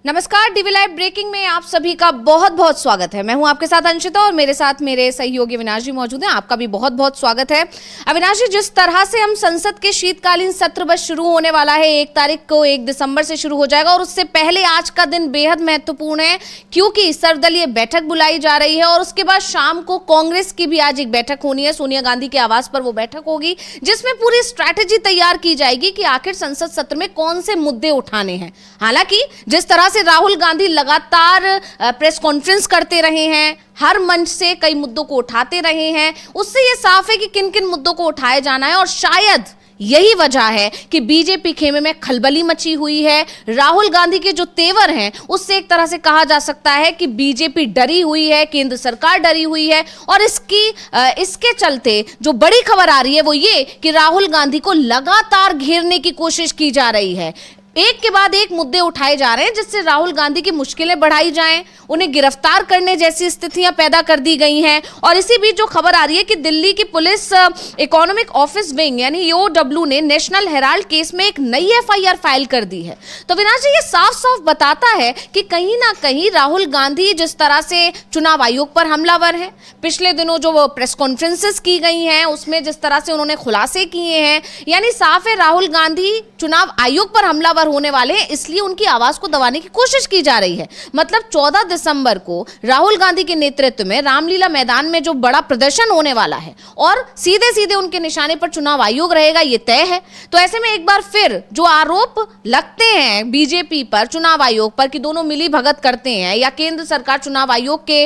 नमस्कार, DV live breaking में आप सभी का बहुत बहुत स्वागत है। मैं हूं आपके साथ अंशिता और मेरे साथ मेरे सहयोगी अविनाश जी मौजूद हैं। आपका भी बहुत बहुत स्वागत है। अविनाश जी, जिस तरह से हम संसद के शीतकालीन सत्र बस शुरू होने वाला है, 1 तारीख को 1 दिसंबर से शुरू हो जाएगा और उससे पहले आज का दिन बेहद महत्वपूर्ण है क्योंकि सर्वदलीय बैठक बुलाई जा रही है और उसके बाद शाम को कांग्रेस की भी आज एक बैठक होनी है। सोनिया गांधी के आवास पर वो बैठक होगी जिसमें पूरी स्ट्रैटेजी तैयार की जाएगी कि आखिर संसद सत्र में कौन से मुद्दे उठाने हैं। हालांकि जिस तरह से राहुल गांधी लगातार प्रेस कॉन्फ्रेंस करते रहे हैं, हर मंच से कई मुद्दों को उठाते रहे हैं, उससे यह साफ है कि किन किन मुद्दों को उठाया जाना है और शायद यही वजह है कि बीजेपी खेमे में खलबली मची हुई है। राहुल गांधी के जो तेवर हैं उससे एक तरह से कहा जा सकता है कि बीजेपी डरी हुई है, केंद्र सरकार डरी हुई है और इसके चलते जो बड़ी खबर आ रही है वो ये कि राहुल गांधी को लगातार घेरने की कोशिश की जा रही है। एक के बाद एक मुद्दे उठाए जा रहे हैं जिससे राहुल गांधी की मुश्किलें बढ़ाई जाएं, उन्हें गिरफ्तार करने जैसी स्थितियां पैदा कर दी गई हैं। और इसी बीच जो खबर आ रही है कि दिल्ली की पुलिस इकोनॉमिक ऑफिस विंग यानी ईओडब्ल्यू ने नेशनल हेराल्ड केस में एक नई एफआईआर फाइल कर दी है। तो विनाश जी, ये साफ साफ बताता है कि कहीं ना कहीं राहुल गांधी जिस तरह से चुनाव आयोग पर हमलावर है, पिछले दिनों जो प्रेस कॉन्फ्रेंसेस की गई हैं उसमें जिस तरह से उन्होंने खुलासे किए हैं, यानी साफ है राहुल गांधी चुनाव आयोग पर हमलावर होने वाले हैं, इसलिए उनकी आवाज को दबाने की कोशिश की जा रही है। मतलब 14 दिसंबर को राहुल गांधी के नेतृत्व में रामलीला मैदान में जो बड़ा प्रदर्शन होने वाला है और सीधे सीधे उनके निशाने पर चुनाव आयोग रहेगा, ये तय है। तो ऐसे में एक बार फिर जो आरोप लगते हैं बीजेपी पर, चुनाव आयोग पर कि दोनों मिली भगत करते हैं या केंद्र सरकार चुनाव आयोग के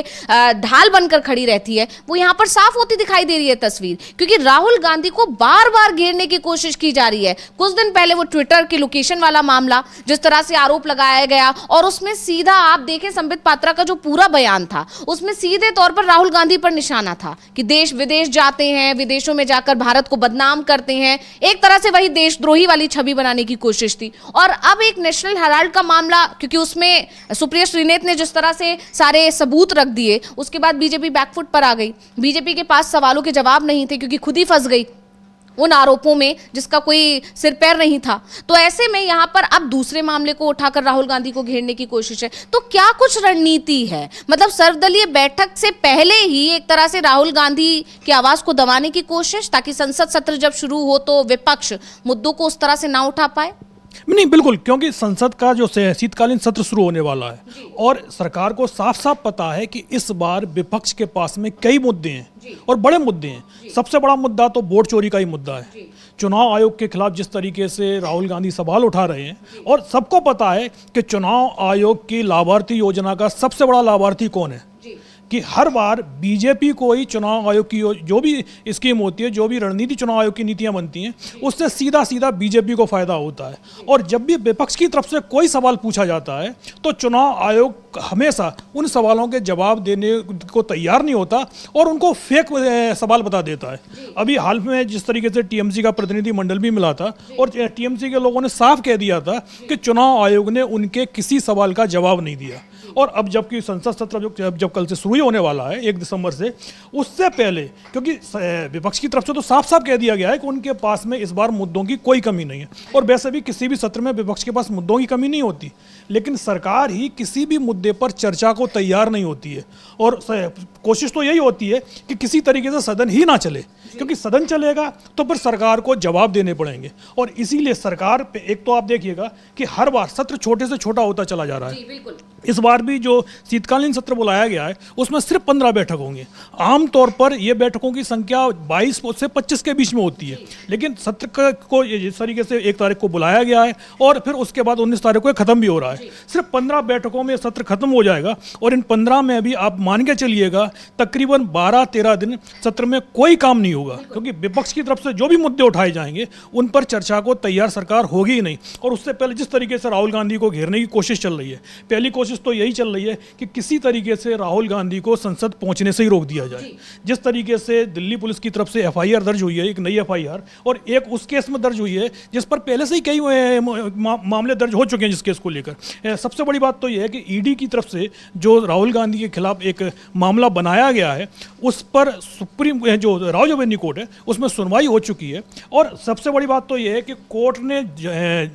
ढाल बनकर खड़ी रहती है, वो यहां पर साफ होती दिखाई दे रही है तस्वीर, क्योंकि राहुल गांधी को बार बार घेरने की कोशिश की जा रही है। कुछ दिन पहले वो ट्विटर की लोकेशन वाला मामला, जिस तरह से आरोप लगाया गया और उसमें सीधा आप देखें संबित पात्रा का जो पूरा बयान था उसमें सीधे तौर पर राहुल गांधी पर निशाना था कि देश विदेश जाते हैं, विदेशों में जाकर भारत को बदनाम करते हैं, एक तरह से वही देशद्रोही वाली छवि बनाने की कोशिश थी। और अब एक नेशनल हेराल्ड का मामला, क्योंकि उसमें सुप्रिया श्रीनेत ने जिस तरह से सारे सबूत रख दिए, उसके बाद बीजेपी बैकफुट पर आ गई। बीजेपी के पास सवालों के जवाब नहीं थे क्योंकि खुद ही फंस गई उन आरोपों में जिसका कोई सिर पैर नहीं था। तो ऐसे में यहां पर अब दूसरे मामले को उठाकर राहुल गांधी को घेरने की कोशिश है। तो क्या कुछ रणनीति है? मतलब सर्वदलीय बैठक से पहले ही एक तरह से राहुल गांधी की आवाज को दबाने की कोशिश, ताकि संसद सत्र जब शुरू हो तो विपक्ष मुद्दों को उस तरह से ना उठा पाए। नहीं, बिल्कुल, क्योंकि संसद का जो शीतकालीन सत्र शुरू होने वाला है और सरकार को साफ साफ पता है कि इस बार विपक्ष के पास में कई मुद्दे हैं और बड़े मुद्दे हैं। सबसे बड़ा मुद्दा तो वोट चोरी का ही मुद्दा है। चुनाव आयोग के खिलाफ जिस तरीके से राहुल गांधी सवाल उठा रहे हैं, और सबको पता है कि चुनाव आयोग की लाभार्थी योजना का सबसे बड़ा लाभार्थी कौन है, कि हर बार बीजेपी को ही चुनाव आयोग की जो भी स्कीम होती है, जो भी रणनीति चुनाव आयोग की नीतियां बनती हैं, उससे सीधा सीधा बीजेपी को फायदा होता है। और जब भी विपक्ष की तरफ से कोई सवाल पूछा जाता है तो चुनाव आयोग हमेशा उन सवालों के जवाब देने को तैयार नहीं होता और उनको फेक सवाल बता देता है। अभी हाल में जिस तरीके से टीएमसी का प्रतिनिधि मंडल भी मिला था और टीएमसी के लोगों ने साफ कह दिया था कि चुनाव आयोग ने उनके किसी सवाल का जवाब नहीं दिया। और अब जबकि संसद सत्र जब कल से शुरू होने वाला है 1 दिसंबर से, उससे पहले, क्योंकि विपक्ष की तरफ से तो साफ साफ कह दिया गया है कि उनके पास में इस बार मुद्दों की कोई कमी नहीं है। और वैसे भी किसी भी सत्र में विपक्ष के पास मुद्दों की कमी नहीं होती, लेकिन सरकार ही किसी भी मुद्दे पर चर्चा को तैयार नहीं होती है। और कोशिश तो यही होती है कि किसी तरीके से सदन ही ना चले, क्योंकि सदन चलेगा तो फिर सरकार को जवाब देने पड़ेंगे। और इसीलिए सरकार पे एक तो आप देखिएगा कि हर बार सत्र छोटे से छोटा होता चला जा रहा है। इस बार भी जो शीतकालीन सत्र बुलाया गया है उसमें सिर्फ 15 बैठक होंगे। आमतौर पर ये बैठकों की संख्या 22 से 25 के बीच में होती है, लेकिन सत्र को जिस तरीके से 1 तारीख को बुलाया गया है और फिर उसके बाद 19 तारीख को खत्म भी हो रहा है। सिर्फ 15 बैठकों में सत्र खत्म हो जाएगा और इन 15 में भी आप मान के चलिएगा तकरीबन 12-13 दिन सत्र में कोई काम नहीं होगा, क्योंकि विपक्ष की तरफ से जो भी मुद्दे उठाए जाएंगे उन पर चर्चा को तैयार सरकार होगी ही नहीं। और उससे पहले जिस तरीके से राहुल गांधी को घेरने की कोशिश चल रही है, पहली कोशिश तो यही चल रही है कि किसी तरीके से राहुल गांधी को संसद पहुंचने से ही रोक दिया जाए। जिस तरीके से दिल्ली पुलिस की तरफ से एफआईआर दर्ज हुई है, एक नई एफआईआर, और एक उस केस में दर्ज हुई है जिस पर पहले से ही कई मामले दर्ज हो चुके हैं जिस केस को लेकर। सबसे बड़ी बात तो यह है कि ईडी की तरफ से जो राहुल गांधी के खिलाफ एक मामला बनाया गया है उस पर सुप्रीम जो रावजोबेनी कोर्ट है उसमें सुनवाई हो चुकी है। और सबसे बड़ी बात तो यह है कि कोर्ट ने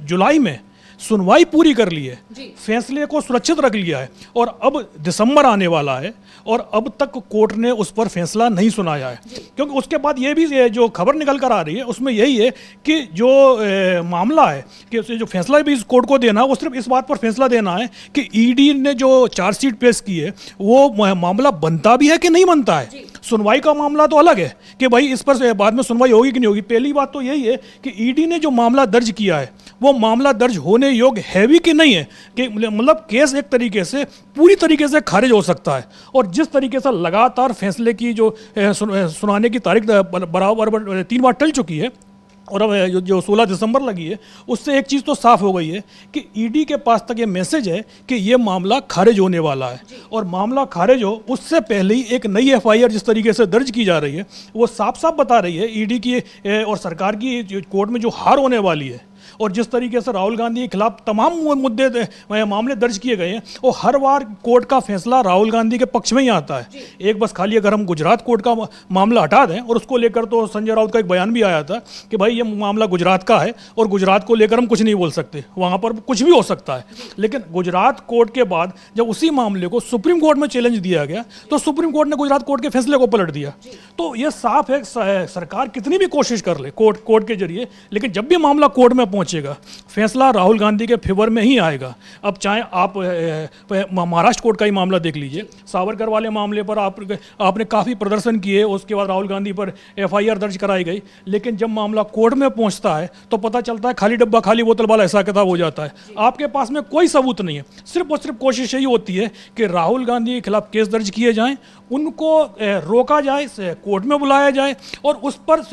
जुलाई में सुनवाई पूरी कर ली है, फैसले को सुरक्षित रख लिया है और अब दिसंबर आने वाला है और अब तक कोर्ट ने उस पर फैसला नहीं सुनाया है। क्योंकि उसके बाद ये भी जो खबर निकल कर आ रही है उसमें यही है कि जो मामला है कि उसे जो फैसला भी इस कोर्ट को देना है वो सिर्फ इस बात पर फैसला देना है कि ईडी ने जो चार्जशीट पेश की है वो मामला बनता भी है कि नहीं बनता है। सुनवाई का मामला तो अलग है कि भाई इस पर बाद में सुनवाई होगी कि नहीं होगी। पहली बात तो यही है कि ईडी ने जो मामला दर्ज किया है वो मामला दर्ज होने योग्य है भी कि नहीं है, कि मतलब केस एक तरीके से पूरी तरीके से खारिज हो सकता है। और जिस तरीके से लगातार फैसले की जो सुनाने की तारीख बराबर 3 बार टल चुकी है और अब जो 16 दिसंबर लगी है उससे एक चीज़ तो साफ हो गई है कि ईडी के पास तक ये मैसेज है कि ये मामला खारिज होने वाला है और मामला खारिज हो उससे पहले ही एक नई एफआईआर जिस तरीके से दर्ज की जा रही है वो साफ साफ बता रही है ईडी की और सरकार की कोर्ट में जो हार होने वाली है। और जिस तरीके से राहुल गांधी के खिलाफ तमाम मुद्दे मामले दर्ज किए गए हैं और हर बार कोर्ट का फैसला राहुल गांधी के पक्ष में ही आता है। एक बस खाली अगर हम गुजरात कोर्ट का मामला हटा दें और उसको लेकर तो संजय राउत का एक बयान भी आया था कि भाई ये मामला गुजरात का है और गुजरात को लेकर हम कुछ नहीं बोल सकते, वहाँ पर कुछ भी हो सकता है। लेकिन गुजरात कोर्ट के बाद जब उसी मामले को सुप्रीम कोर्ट में चैलेंज दिया गया तो सुप्रीम कोर्ट ने गुजरात कोर्ट के फैसले को पलट दिया। तो ये साफ है सरकार कितनी भी कोशिश कर ले कोर्ट के जरिए, लेकिन जब भी मामला कोर्ट में पहुंचेगा फैसला राहुल गांधी के फेवर में ही आएगा। अब चाहे आप महाराष्ट्र कोर्ट का ही मामला देख लीजिए, सावरकर वाले मामले पर आपने काफ़ी प्रदर्शन किए, उसके बाद राहुल गांधी पर एफआईआर दर्ज कराई गई, लेकिन जब मामला कोर्ट में पहुंचता है तो पता चलता है खाली डब्बा खाली बोतल वाला ऐसा किताब हो जाता है। आपके पास में कोई सबूत नहीं है, सिर्फ और सिर्फ कोशिश यही होती है कि राहुल गांधी के खिलाफ केस दर्ज किए जाएं, उनको रोका जाए, कोर्ट में बुलाया जाए और उस पर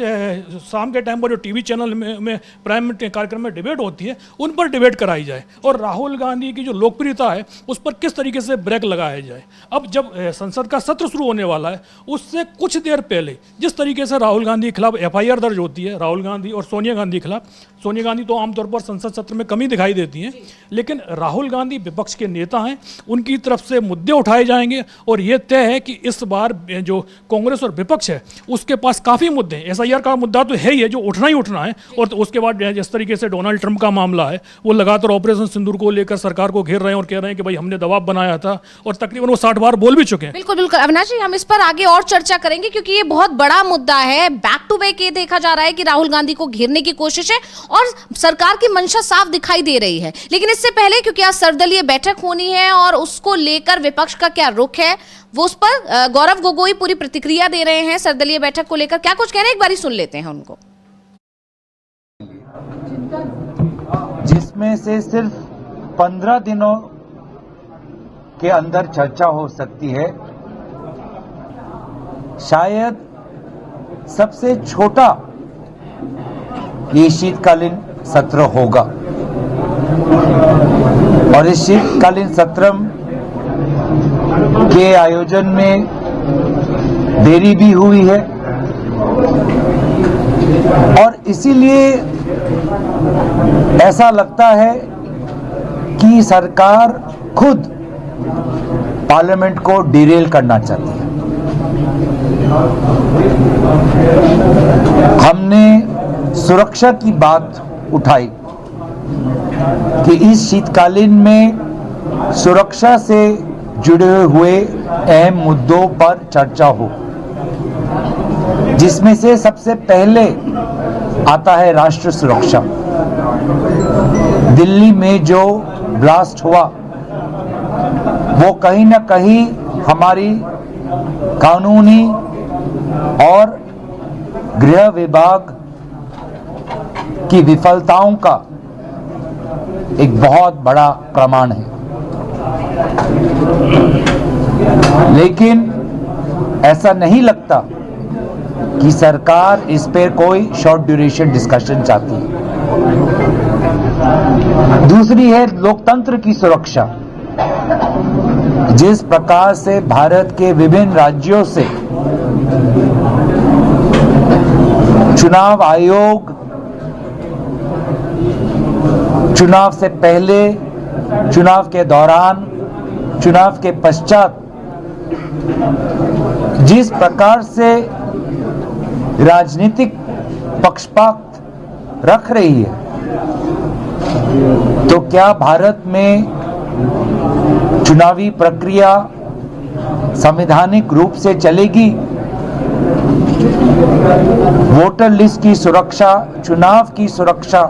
शाम के टाइम पर जो टीवी चैनल में प्राइम कार्यक्रम में डिबेट होती है उन पर डिबेट कराई जाए और राहुल गांधी की जो लोकप्रियता है उस पर किस तरीके से ब्रेक लगाया जाए। अब जब संसद का सत्र शुरू होने वाला है उससे कुछ देर पहले जिस तरीके से राहुल गांधी के खिलाफ एफआईआर दर्ज होती है, राहुल गांधी और सोनिया गांधी के खिलाफ, सोनिया गांधी तो आमतौर पर संसद सत्र में कमी दिखाई देती हैं, लेकिन राहुल गांधी विपक्ष के नेता हैं, उनकी तरफ से मुद्दे उठाए जाएंगे और ये तय है कि इस बार जो कांग्रेस और विपक्ष है उसके पास काफ़ी मुद्दे हैं। एसआईआर का मुद्दा तो है ही है जो उठना ही उठना है, और तो उसके बाद जिस तरीके से डोनाल्ड ट्रंप का मामला है वो लगातार ऑपरेशन सिंदूर को लेकर सरकार को घेर रहे हैं और कह रहे हैं कि भाई हमने दबाव बनाया था, और तकरीबन वो 60 बार बोल भी चुके हैं। बिल्कुल बिल्कुल अविनाश जी, हम इस पर आगे और चर्चा करेंगे क्योंकि ये बहुत बड़ा मुद्दा है। बैक टू बैक ये देखा जा रहा है कि राहुल गांधी को घेरने की कोशिश है और सरकार की मंशा साफ दिखाई दे रही है। लेकिन इससे पहले क्योंकि आज सर्वदलीय बैठक होनी है और उसको लेकर विपक्ष का क्या रुख है वो उस पर गौरव गोगोई पूरी प्रतिक्रिया दे रहे हैं। सर्वदलीय बैठक को लेकर क्या कुछ कह रहे हैं, एक बारी सुन लेते हैं उनको। जिसमें से सिर्फ 15 दिनों के अंदर चर्चा हो सकती है, शायद सबसे छोटा ये शीतकालीन सत्र होगा। और इस शीतकालीन सत्र के आयोजन में देरी भी हुई है और इसीलिए ऐसा लगता है कि सरकार खुद पार्लियामेंट को डिरेल करना चाहती है। हमने सुरक्षा की बात उठाई कि इस शीतकालीन में सुरक्षा से जुड़े हुए अहम मुद्दों पर चर्चा हो, जिसमें से सबसे पहले आता है राष्ट्र सुरक्षा। दिल्ली में जो ब्लास्ट हुआ वो कहीं ना कहीं हमारी कानूनी और गृह विभाग की विफलताओं का एक बहुत बड़ा प्रमाण है। लेकिन ऐसा नहीं लगता कि सरकार इस पर कोई शॉर्ट ड्यूरेशन डिस्कशन चाहती है। दूसरी है लोकतंत्र की सुरक्षा। जिस प्रकार से भारत के विभिन्न राज्यों से चुनाव आयोग चुनाव से पहले, चुनाव के दौरान, चुनाव के पश्चात जिस प्रकार से राजनीतिक पक्षपात रख रही है, तो क्या भारत में चुनावी प्रक्रिया संवैधानिक रूप से चलेगी? वोटर लिस्ट की सुरक्षा, चुनाव की सुरक्षा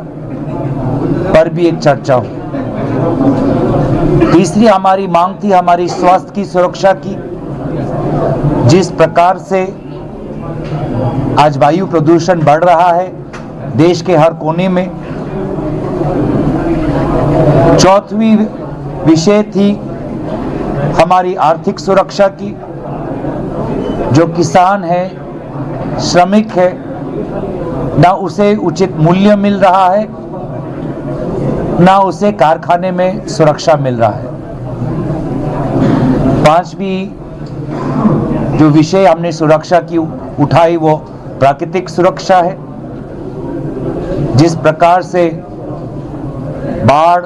पर भी एक चर्चा हो। तीसरी हमारी मांग थी हमारी स्वास्थ्य की सुरक्षा की। जिस प्रकार से आज वायु प्रदूषण बढ़ रहा है देश के हर कोने में। चौथी विषय थी हमारी आर्थिक सुरक्षा की। जो किसान है, श्रमिक है, ना उसे उचित मूल्य मिल रहा है, ना उसे कारखाने में सुरक्षा मिल रहा है। पांचवी जो विषय हमने सुरक्षा की उठाई वो प्राकृतिक सुरक्षा है। जिस प्रकार से बाढ़,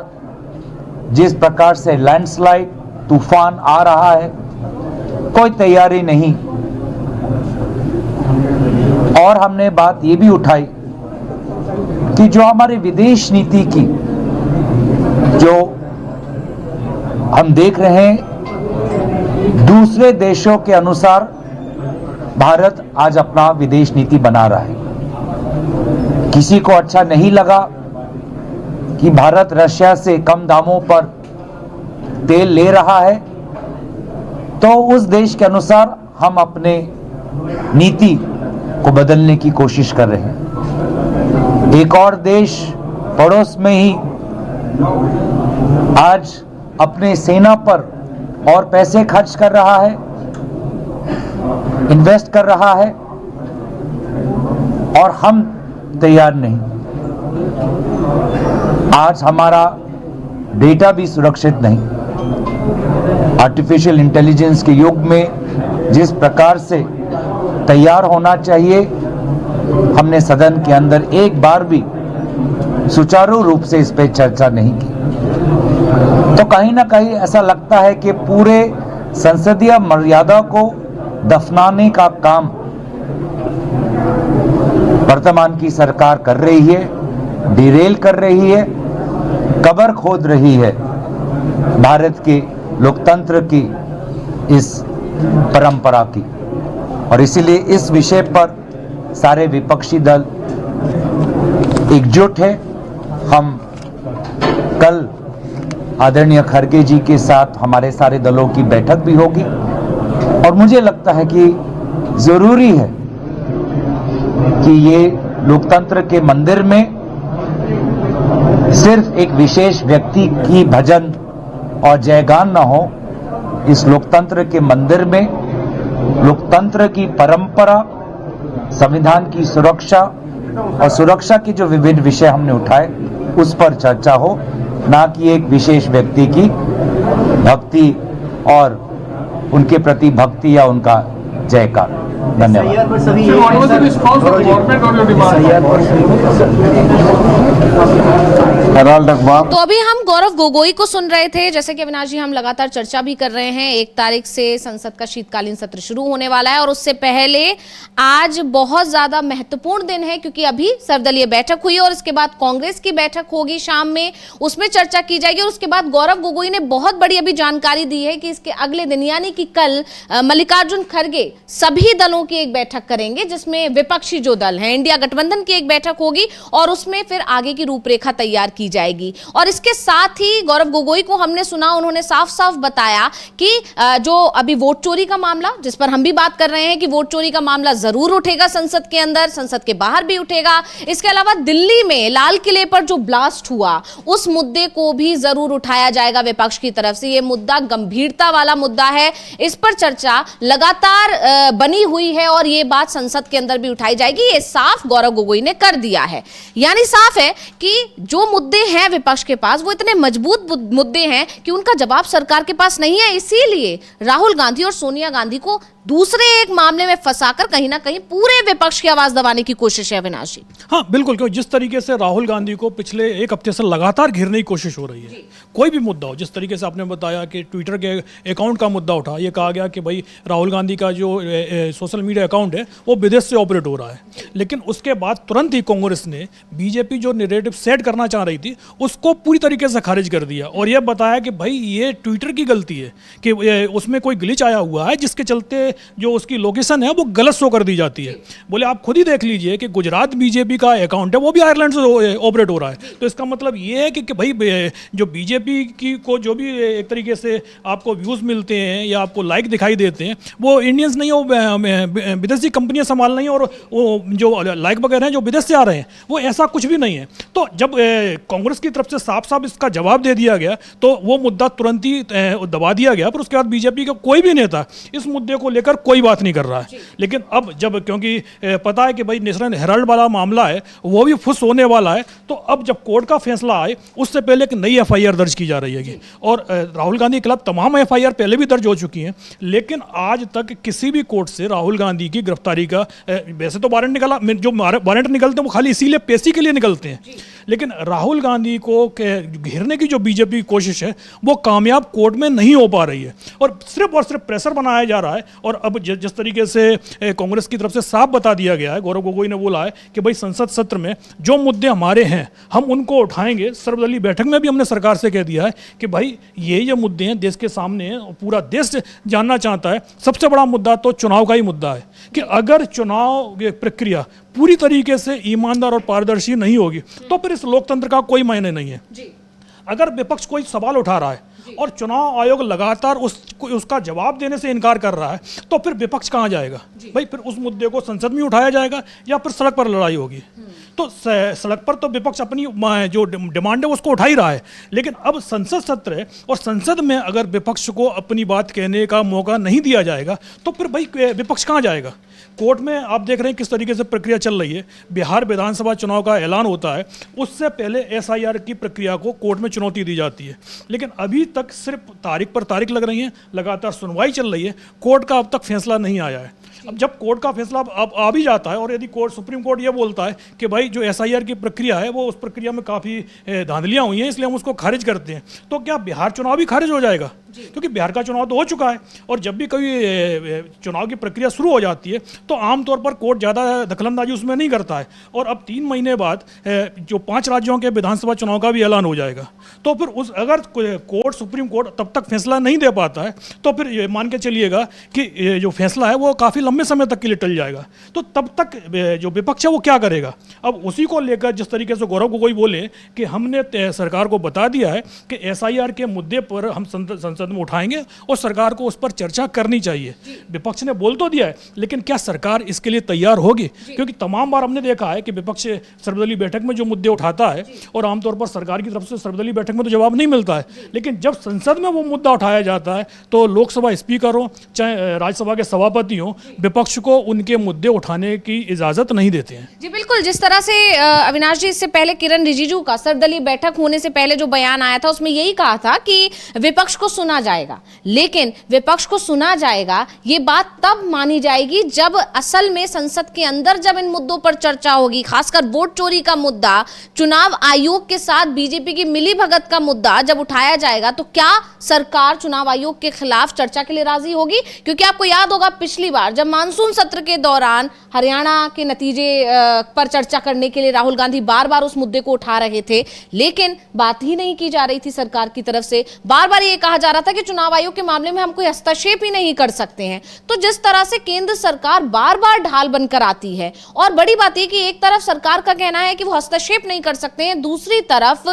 जिस प्रकार से लैंडस्लाइड, तूफान आ रहा है, कोई तैयारी नहीं। और हमने बात ये भी उठाई कि जो हमारी विदेश नीति की जो हम देख रहे हैं दूसरे देशों के अनुसार भारत आज अपना विदेश नीति बना रहा है। किसी को अच्छा नहीं लगा कि भारत रशिया से कम दामों पर तेल ले रहा है, तो उस देश के अनुसार हम अपने नीति को बदलने की कोशिश कर रहे हैं। एक और देश पड़ोस में ही आज अपने सेना पर और पैसे खर्च कर रहा है, इन्वेस्ट कर रहा है, और हम तैयार नहीं। आज हमारा डेटा भी सुरक्षित नहीं। आर्टिफिशियल इंटेलिजेंस के युग में जिस प्रकार से तैयार होना चाहिए, हमने सदन के अंदर एक बार भी सुचारू रूप से इस पे चर्चा नहीं की। तो कहीं ना कहीं ऐसा लगता है कि पूरे संसदीय मर्यादा को दफनाने का काम वर्तमान की सरकार कर रही है, डिरेल कर रही है, कब्र खोद रही है भारत के लोकतंत्र की इस परंपरा की। और इसीलिए इस विषय पर सारे विपक्षी दल एकजुट है। हम कल आदरणीय खड़गे जी के साथ हमारे सारे दलों की बैठक भी होगी, और मुझे लगता है कि जरूरी है कि ये लोकतंत्र के मंदिर में सिर्फ एक विशेष व्यक्ति की भजन और जयगान न हो। इस लोकतंत्र के मंदिर में लोकतंत्र की परंपरा, संविधान की सुरक्षा और सुरक्षा के जो विभिन्न विषय हमने उठाए उस पर चर्चा हो, ना कि एक विशेष व्यक्ति की भक्ति और उनके प्रति भक्ति या उनका जयकार। धन्यवाद। तो अभी हम गौरव गोगोई को सुन रहे थे। जैसे कि अविनाश जी, हम लगातार चर्चा भी कर रहे हैं। 1 तारीख से संसद का शीतकालीन सत्र शुरू होने वाला है, और उससे पहले आज बहुत ज्यादा महत्वपूर्ण दिन है, क्योंकि अभी सर्वदलीय बैठक हुई और इसके बाद कांग्रेस की बैठक होगी शाम में, उसमें चर्चा की जाएगी। और उसके बाद गौरव गोगोई ने बहुत बड़ी अभी जानकारी दी है कि इसके अगले दिन यानी कि कल मल्लिकार्जुन खड़गे सभी दलों की एक बैठक करेंगे, जिसमें विपक्षी जो दल हैं, इंडिया गठबंधन की एक बैठक होगी, और उसमें फिर आगे की रूपरेखा तैयार की जाएगी। और इसके साथ ही गौरव गोगोई को हमने सुना, उन्होंने साफ साफ बताया कि जो अभी वोट चोरी का मामला, जिस पर हम भी बात कर रहे हैं कि वोट चोरी का मामला जरूर उठेगा संसद के अंदर, संसद के बाहर भी उठेगा। इसके अलावा दिल्ली में लाल किले पर जो ब्लास्ट हुआ उस मुद्दे को भी जरूर उठाया जाएगा विपक्ष की तरफ से। यह मुद्दा गंभीरता वाला मुद्दा है, इस पर चर्चा लगातार बनी हुई है, और यह बात संसद के अंदर भी उठाई जाएगी। ये साफ गौरव गोगोई ने कर दिया है। यानी साफ है कि जो मुद्दे हैं विपक्ष के पास वो इतने मजबूत मुद्दे हैं कि उनका जवाब सरकार के पास नहीं है। इसीलिए राहुल गांधी और सोनिया गांधी को दूसरे एक मामले में फंसाकर कहीं ना कहीं पूरे विपक्ष की आवाज दबाने की कोशिश है। अविनाश जी, हाँ बिल्कुल, क्योंकि जिस तरीके से राहुल गांधी को पिछले 1 हफ्ते से लगातार घेरने की कोशिश हो रही है, कोई भी मुद्दा हो, जिस तरीके से आपने बताया कि ट्विटर के अकाउंट का मुद्दा उठा, ये कहा गया कि भाई राहुल गांधी का जो सोशल मीडिया अकाउंट है वो विदेश से ऑपरेट हो रहा है, लेकिन उसके बाद तुरंत ही कांग्रेस ने बीजेपी जो नैरेटिव सेट करना चाह रही थी थी उसको पूरी तरीके से खारिज कर दिया और यह बताया कि भाई ये ट्विटर की गलती है कि उसमें कोई ग्लिच आया हुआ है जिसके चलते जो उसकी लोकेशन है वो गलत शो कर दी जाती है। बोले आप खुद ही देख लीजिए कि गुजरात बीजेपी का अकाउंट है वो भी आयरलैंड से ऑपरेट हो रहा है। तो इसका मतलब ये है कि भाई जो बीजेपी की को जो भी एक तरीके से आपको व्यूज़ मिलते हैं या आपको लाइक दिखाई देते हैं वो इंडियंस नहीं, वो विदेशी कंपनियां संभाल रही हैं और वो जो लाइक वगैरह हैं जो विदेश से आ रहे हैं वो ऐसा कुछ भी नहीं है। तो जब कांग्रेस की तरफ से साफ साफ इसका जवाब दे दिया गया तो वो मुद्दा तुरंत ही दबा दिया गया। पर उसके बाद बीजेपी का कोई भी नेता इस मुद्दे को लेकर कोई बात नहीं कर रहा है। लेकिन अब जब क्योंकि पता है कि भाई नेशनल हेराल्ड वाला मामला है वो भी फुस होने वाला है, तो अब जब कोर्ट का फैसला आए उससे पहले एक नई एफआईआर दर्ज की जा रही है। और राहुल गांधी के खिलाफ तमाम एफआईआर पहले भी दर्ज हो चुकी हैं, लेकिन आज तक किसी भी कोर्ट से राहुल गांधी की गिरफ्तारी का वैसे तो वारंट निकला, जो वारंट निकलते हैं वो खाली इसीलिए पेशी के लिए निकलते हैं, लेकिन राहुल गांधी को घेरने की जो बीजेपी की कोशिश है वो कामयाब कोर्ट में नहीं हो पा रही है और सिर्फ प्रेशर बनाया जा रहा है। और अब जिस तरीके से कांग्रेस की तरफ से साफ बता दिया गया है, गौरव गोगोई ने बोला है कि भाई संसद सत्र में जो मुद्दे हमारे हैं हम उनको उठाएंगे। सर्वदलीय बैठक में भी हमने सरकार से कह दिया है कि भाई ये मुद्दे हैं देश के सामने हैं और पूरा देश जानना चाहता है। सबसे बड़ा मुद्दा तो चुनाव का ही मुद्दा है कि अगर चुनाव प्रक्रिया पूरी तरीके से ईमानदार और पारदर्शी नहीं होगी तो फिर इस लोकतंत्र का कोई मायने नहीं है। अगर विपक्ष कोई सवाल उठा रहा है और चुनाव आयोग लगातार उसका जवाब देने से इनकार कर रहा है तो फिर विपक्ष कहाँ जाएगा भाई? फिर उस मुद्दे को संसद में उठाया जाएगा या फिर सड़क पर लड़ाई होगी। तो सड़क पर तो विपक्ष अपनी जो डिमांड है उसको उठा ही रहा है, लेकिन अब संसद सत्र है और संसद में अगर विपक्ष को अपनी बात कहने का मौका नहीं दिया जाएगा तो फिर भाई विपक्ष कहाँ जाएगा? कोर्ट में आप देख रहे हैं किस तरीके से प्रक्रिया चल रही है। बिहार विधानसभा चुनाव का ऐलान होता है, उससे पहले एसआईआर की प्रक्रिया को कोर्ट में चुनौती दी जाती है, लेकिन अभी तक सिर्फ तारीख पर तारीख लग रही है, लगातार सुनवाई चल रही है, कोर्ट का अब तक फैसला नहीं आया है। अब जब कोर्ट का फैसला अब आ भी जाता है और यदि सुप्रीम कोर्ट ये बोलता है कि भाई जो एसआईआर की प्रक्रिया है वो उस प्रक्रिया में काफ़ी धांधलियाँ हुई हैं इसलिए हम उसको खारिज करते हैं, तो क्या बिहार चुनाव भी खारिज हो जाएगा? क्योंकि बिहार का चुनाव तो हो चुका है और जब भी कोई चुनाव की प्रक्रिया शुरू हो जाती है तो आमतौर पर कोर्ट ज़्यादा दखलंदाजी उसमें नहीं करता है। और अब 3 महीने बाद जो 5 राज्यों के विधानसभा चुनाव का भी ऐलान हो जाएगा, तो फिर अगर कोर्ट सुप्रीम कोर्ट तब तक फैसला नहीं दे पाता है तो फिर ये मान के चलिएगा कि जो फैसला है वो काफ़ी लंबे समय तक के लिए टल जाएगा। तो तब तक जो विपक्ष है वो क्या करेगा? अब उसी को लेकर जिस तरीके से गौरव गोगोई बोले कि हमने सरकार को बता दिया है कि एसआईआर के मुद्दे पर हम संसद में उठाएंगे और सरकार को उस पर चर्चा करनी चाहिए। विपक्ष ने बोल तो दिया है, लेकिन क्या सरकार इसके लिए तैयार होगी? क्योंकि तमाम बार हमने देखा है कि विपक्ष सर्वदलीय बैठक में जो मुद्दे उठाता है और आमतौर पर सरकार की तरफ से सर्वदलीय बैठक में तो जवाब नहीं मिलता है, लेकिन जब संसद में वो मुद्दा उठाया जाता है तो लोकसभा स्पीकर हो चाहे राज्यसभा के सभापति हो, विपक्ष को उनके मुद्दे उठाने की इजाजत नहीं देते हैं। जी बिल्कुल, जिस तरह से अविनाश जी इससे पहले किरण रिजिजू का सर्वदलीय बैठक होने से पहले जो बयान आया था उसमें यही कहा था कि विपक्ष को सुना जाएगा, लेकिन विपक्ष को सुना जाएगा ये बात तब मानी जाएगी जब असल में संसद के अंदर जब इन मुद्दों पर चर्चा होगी, खासकर वोट चोरी का मुद्दा, चुनाव आयोग के साथ बीजेपी की मिलीभगत का मुद्दा जब उठाया जाएगा तो क्या सरकार चुनाव आयोग के खिलाफ चर्चा के लिए राजी होगी? क्योंकि आपको याद होगा पिछली बार जब मानसून सत्र के दौरान हरियाणा के नतीजे पर चर्चा करने के लिए राहुल गांधी बार बार उस मुद्दे को उठा रहे थे, लेकिन बात ही नहीं की जा रही थी सरकार की तरफ से। बार बार ये कहा जा रहा था कि चुनाव आयोग के मामले में हम कोई हस्तक्षेप ही नहीं कर सकते हैं। तो जिस तरह से केंद्र सरकार बार बार ढाल बनकर आती है और बड़ी बात यह कि एक तरफ सरकार का कहना है कि वो हस्तक्षेप नहीं कर सकते हैं, दूसरी तरफ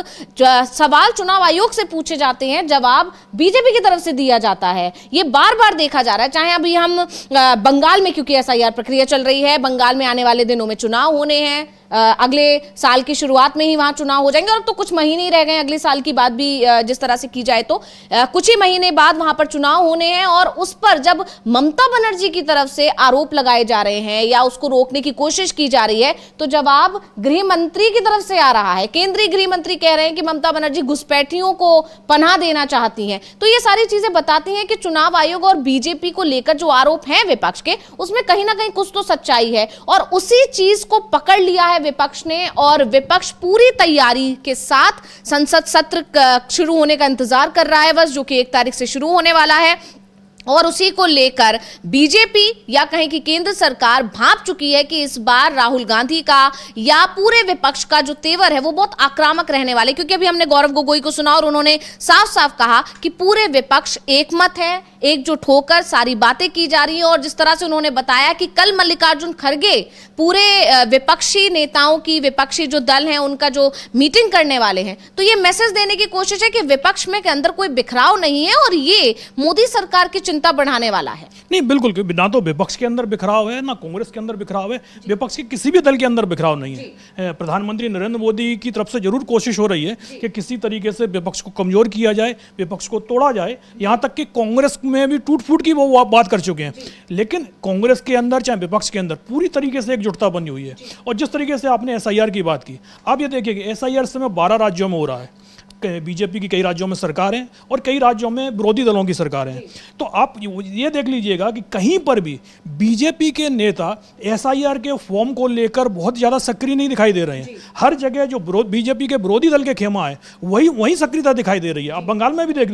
सवाल चुनाव आयोग से पूछे जाते हैं, जवाब बीजेपी की तरफ से दिया जाता है। ये बार बार देखा जा रहा है। चाहे अभी हम बंगाल में, क्योंकि एसआईआर प्रक्रिया चल रही है, बंगाल में आने वाले दिनों में चुनाव होने हैं, अगले साल की शुरुआत में ही वहां चुनाव हो जाएंगे और तो कुछ महीने ही रह गए अगले साल की बात भी जिस तरह से की जाए तो कुछ ही महीने बाद वहां पर चुनाव होने हैं। और उस पर जब ममता बनर्जी की तरफ से आरोप लगाए जा रहे हैं या उसको रोकने की कोशिश की जा रही है तो जवाब गृह मंत्री की तरफ से आ रहा है। केंद्रीय गृह मंत्री कह रहे हैं कि ममता बनर्जी घुसपैठियों को पनाह देना चाहती हैं। तो ये सारी चीजें बताती हैं कि चुनाव आयोग और बीजेपी को लेकर जो आरोप हैं विपक्ष के, उसमें कहीं ना कहीं कुछ तो सच्चाई है और उसी चीज को पकड़ लिया है विपक्ष ने और विपक्ष पूरी तैयारी के साथ संसद सत्र शुरू होने का इंतजार कर रहा है बस, जो कि 1 तारीख से शुरू होने वाला है। और उसी को लेकर बीजेपी या कहें कि केंद्र सरकार भांप चुकी है कि इस बार राहुल गांधी का या पूरे विपक्ष का जो तेवर है वो बहुत आक्रामक रहने वाले, क्योंकि अभी हमने गौरव गोगोई को सुना और उन्होंने साफ साफ कहा कि पूरे विपक्ष एकमत है, एकजुट होकर सारी बातें की जा रही है। और जिस तरह से उन्होंने बताया कि कल मल्लिकार्जुन खड़गे पूरे विपक्षी नेताओं की, विपक्षी जो दल हैं उनका जो मीटिंग करने वाले हैं, तो ये मैसेज देने की कोशिश है कि विपक्ष में के अंदर कोई बिखराव नहीं है और ये मोदी सरकार की चिंता बढ़ाने वाला है। नहीं, बिल्कुल, क्योंकि ना तो विपक्ष के अंदर बिखराव है, ना कांग्रेस के अंदर बिखराव है, विपक्ष के किसी भी दल के अंदर बिखराव नहीं है। प्रधानमंत्री नरेंद्र मोदी की तरफ से जरूर कोशिश हो रही है कि किसी तरीके से विपक्ष को कमजोर किया जाए, विपक्ष को तोड़ा जाए। यहाँ तक कि कांग्रेस में भी टूट फूट की वो बात कर चुके हैं, लेकिन कांग्रेस के अंदर चाहे विपक्ष के अंदर पूरी तरीके से एकजुटता बनी हुई है। और जिस तरीके से आपने SIR की बात की, आप ये देखिए कि SIR इस समय 12 राज्यों में हो रहा है। बीजेपी की कई राज्यों में सरकार है और कई राज्यों में विरोधी दलों की सरकार है। तो आप ये देख लीजिएगा कि कहीं पर भी बीजेपी के नेता SIR के फॉर्म को लेकर बहुत ज़्यादा सक्रिय नहीं दिखाई दे रहे हैं। हर जगह जो बीजेपी के विरोधी दल के खेमा है वही सक्रियता दिखाई दे रही है। आप बंगाल में भी देख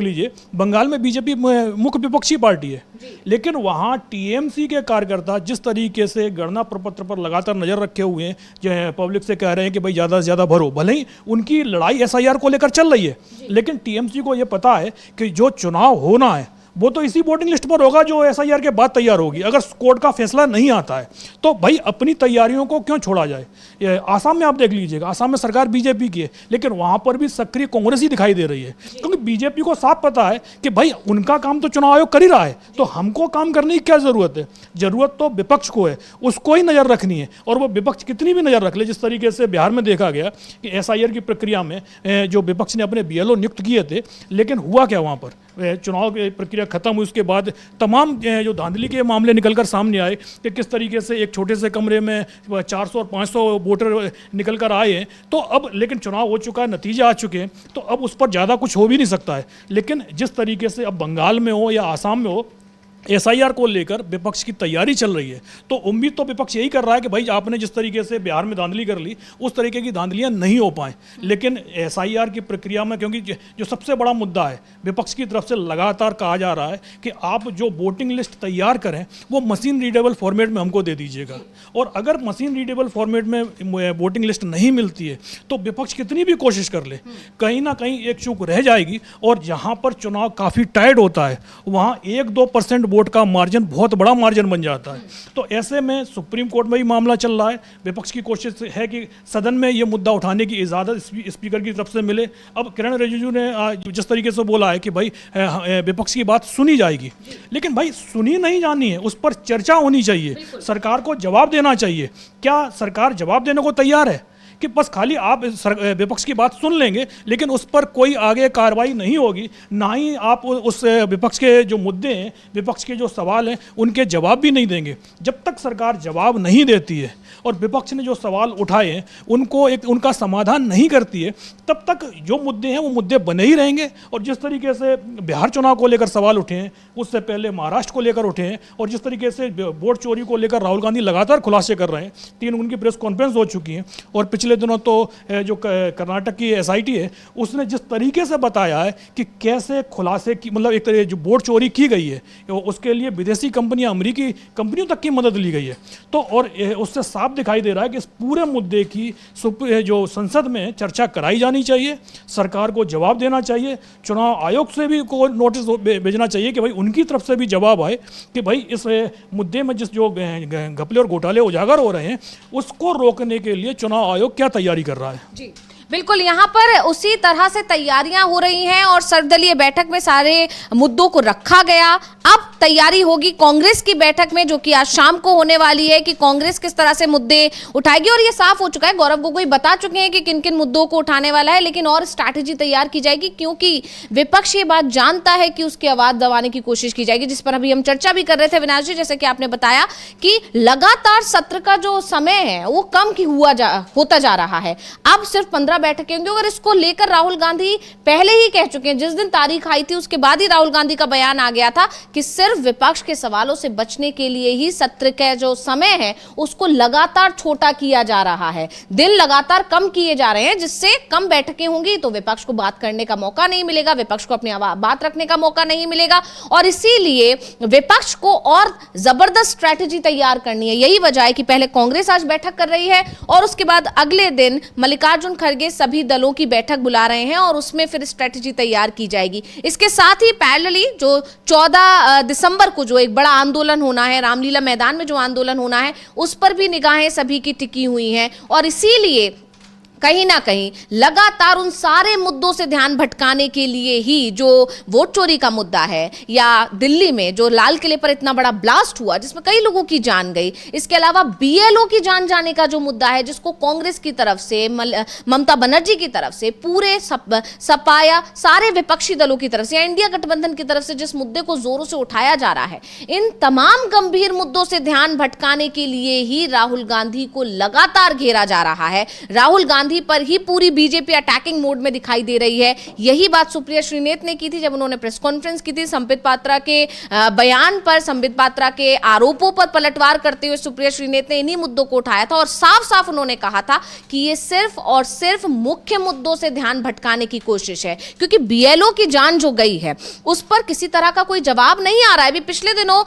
लीजिए, बंगाल में बीजेपी मुख्य विपक्षी पार्टी है, लेकिन वहाँ TMC के कार्यकर्ता जिस तरीके से गणना प्रपत्र पर लगातार नजर रखे हुए हैं, जो पब्लिक से कह रहे हैं कि भाई ज़्यादा से ज़्यादा भरो, भले ही उनकी लड़ाई SIR को लेकर चल रही है, लेकिन TMC को यह पता है कि जो चुनाव होना है वो तो इसी वोटिंग लिस्ट पर होगा जो SIR के बाद तैयार होगी। अगर कोर्ट का फैसला नहीं आता है तो भाई अपनी तैयारियों को क्यों छोड़ा जाए। आसाम में आप देख लीजिएगा, आसाम में सरकार बीजेपी की है, लेकिन वहां पर भी सक्रिय कांग्रेस ही दिखाई दे रही है, क्योंकि बीजेपी को साफ पता है कि भाई उनका काम तो चुनाव आयोग कर ही रहा है, तो हमको काम करने की क्या जरूरत है। जरूरत तो विपक्ष को है, उसको ही नजर रखनी है, और वो विपक्ष कितनी भी नजर रख ले। जिस तरीके से बिहार में देखा गया कि SIR की प्रक्रिया में जो विपक्ष ने अपने BLO नियुक्त किए थे, लेकिन हुआ क्या वहां पर, चुनाव की प्रक्रिया खत्म हुई, उसके बाद तमाम जो धांधली के मामले निकलकर सामने आए कि किस तरीके से एक छोटे से कमरे में 400 और 500 वोटर निकलकर आए हैं। तो अब लेकिन चुनाव हो चुका है, नतीजे आ चुके हैं, तो अब उस पर ज़्यादा कुछ हो भी नहीं सकता है। लेकिन जिस तरीके से अब बंगाल में हो या आसाम में हो, SIR को लेकर विपक्ष की तैयारी चल रही है, तो उम्मीद तो विपक्ष यही कर रहा है कि भाई आपने जिस तरीके से बिहार में धांधली कर ली, उस तरीके की धांधलियां नहीं हो पाएं। लेकिन SIR की प्रक्रिया में, क्योंकि जो सबसे बड़ा मुद्दा है, विपक्ष की तरफ से लगातार कहा जा रहा है कि आप जो वोटिंग लिस्ट तैयार करें वो मशीन रीडेबल फॉर्मेट में हमको दे दीजिएगा। और अगर मशीन रीडेबल फॉर्मेट में वोटिंग लिस्ट नहीं मिलती है तो विपक्ष कितनी भी कोशिश कर ले, कहीं ना कहीं एक चूक रह जाएगी। और जहाँ पर चुनाव काफ़ी टाइट होता है, वहाँ 1-2% वोट का मार्जिन बहुत बड़ा मार्जिन बन जाता है। तो ऐसे में सुप्रीम कोर्ट में भी मामला चल रहा है। विपक्ष की कोशिश है कि सदन में ये मुद्दा उठाने की इजाज़त स्पीकर की तरफ से मिले। अब किरण रिजिजू ने जिस तरीके से बोला है कि भाई विपक्ष की बात सुनी जाएगी, लेकिन भाई सुनी नहीं जानी है, उस पर चर्चा होनी चाहिए, सरकार को जवाब देना चाहिए। क्या सरकार जवाब देने को तैयार है कि बस खाली आप विपक्ष की बात सुन लेंगे लेकिन उस पर कोई आगे कार्रवाई नहीं होगी, ना ही आप उस विपक्ष के जो मुद्दे हैं, विपक्ष के जो सवाल हैं, उनके जवाब भी नहीं देंगे। जब तक सरकार जवाब नहीं देती है और विपक्ष ने जो सवाल उठाए हैं उनको उनका समाधान नहीं करती है, तब तक जो मुद्दे हैं वो मुद्दे बने ही रहेंगे। और जिस तरीके से बिहार चुनाव को लेकर सवाल उठे हैं, उससे पहले महाराष्ट्र को लेकर उठे हैं, और जिस तरीके से वोट चोरी को लेकर राहुल गांधी लगातार खुलासे कर रहे हैं, 3 उनकी प्रेस कॉन्फ्रेंस हो चुकी हैं। और पिछले दिनों तो जो कर्नाटक की SIT है उसने जिस तरीके से बताया है कि कैसे खुलासे की, मतलब एक तरह जो वोट चोरी की गई है उसके लिए विदेशी कंपनियां, अमेरिकी कंपनियों तक की मदद ली गई है। तो और उससे साफ दिखाई दे रहा है कि इस पूरे मुद्दे की जो संसद में चर्चा कराई जानी चाहिए, सरकार को जवाब देना चाहिए, चुनाव आयोग से भी को नोटिस भेजना चाहिए कि भाई उनकी तरफ से भी जवाब आए कि भाई इस मुद्दे में जिस जो घपले और घोटाले उजागर हो रहे हैं उसको रोकने के लिए चुनाव आयोग क्या तैयारी कर रहा है। जी बिल्कुल, यहाँ पर उसी तरह से तैयारियां हो रही हैं और सर्वदलीय बैठक में सारे मुद्दों को रखा गया। अब तैयारी होगी कांग्रेस की बैठक में, जो कि आज शाम को होने वाली है, कि कांग्रेस किस तरह से मुद्दे उठाएगी। और ये साफ हो चुका है, गौरव गोगोई बता चुके हैं कि किन किन मुद्दों को उठाने वाला है, लेकिन और स्ट्रैटेजी तैयार की जाएगी, क्योंकि विपक्ष ये बात जानता है कि उसकी आवाज दबाने की कोशिश की जाएगी, जिस पर अभी हम चर्चा भी कर रहे थे अविनाश जी। जैसे कि आपने बताया कि लगातार सत्र का जो समय है वो कम होता जा रहा है, अब सिर्फ 15 बैठकें होंगी। और इसको लेकर राहुल गांधी पहले ही कह चुके हैं, जिस दिन तारीख आई थी उसके बाद ही राहुल गांधी का बयान आ गया था कि सिर्फ सिर्फ विपक्ष के सवालों से बचने के लिए ही सत्र का जो समय है उसको लगातार छोटा किया जा रहा है, दिन लगातार कम किए जा रहे हैं, जिससे कम बैठकें होंगी तो विपक्ष को बात करने का मौका नहीं मिलेगा, विपक्ष को अपनी बात रखने का मौका नहीं मिलेगा और इसीलिए विपक्ष को और जबरदस्त स्ट्रैटेजी तैयार करनी है। यही वजह है कि पहले कांग्रेस आज बैठक कर रही है और उसके बाद अगले दिन मल्लिकार्जुन खड़गे सभी दलों की बैठक बुला रहे हैं और उसमें फिर स्ट्रैटेजी तैयार की जाएगी। इसके साथ ही पैरेलली जो 14 दिसंबर को जो एक बड़ा आंदोलन होना है, रामलीला मैदान में जो आंदोलन होना है, उस पर भी निगाहें सभी की टिकी हुई हैं और इसीलिए कहीं ना कहीं लगातार उन सारे मुद्दों से ध्यान भटकाने के लिए ही जो वोट चोरी का मुद्दा है या दिल्ली में जो लाल किले पर इतना बड़ा ब्लास्ट हुआ जिसमें कई लोगों की जान गई, इसके अलावा बीएलओ की जान जाने का जो मुद्दा है जिसको कांग्रेस की तरफ से, ममता बनर्जी की तरफ से, पूरे सपा या सारे विपक्षी दलों की तरफ से या इंडिया गठबंधन की तरफ से जिस मुद्दे को जोरों से उठाया जा रहा है, इन तमाम गंभीर मुद्दों से ध्यान भटकाने के लिए ही राहुल गांधी को लगातार घेरा जा रहा है। राहुल गांधी पर ही पूरी बीजेपी अटैकिंग मोड में दिखाई दे रही है। यही बात सुप्रिया श्रीनेत ने की थी जब उन्होंने प्रेस कॉन्फ्रेंस की थी। संबित पात्रा के बयान पर, संबित पात्रा के आरोपों पर पलटवार करते हुए सुप्रिया श्रीनेत ने इन्हीं मुद्दों को उठाया था और साफ साफ उन्होंने कहा था कि ये सिर्फ और सिर्फ मुख्य मुद्दों से ध्यान भटकाने की कोशिश है, क्योंकि बीएलओ की जान जो गई है उस पर किसी तरह का कोई जवाब नहीं आ रहा है। अभी पिछले दिनों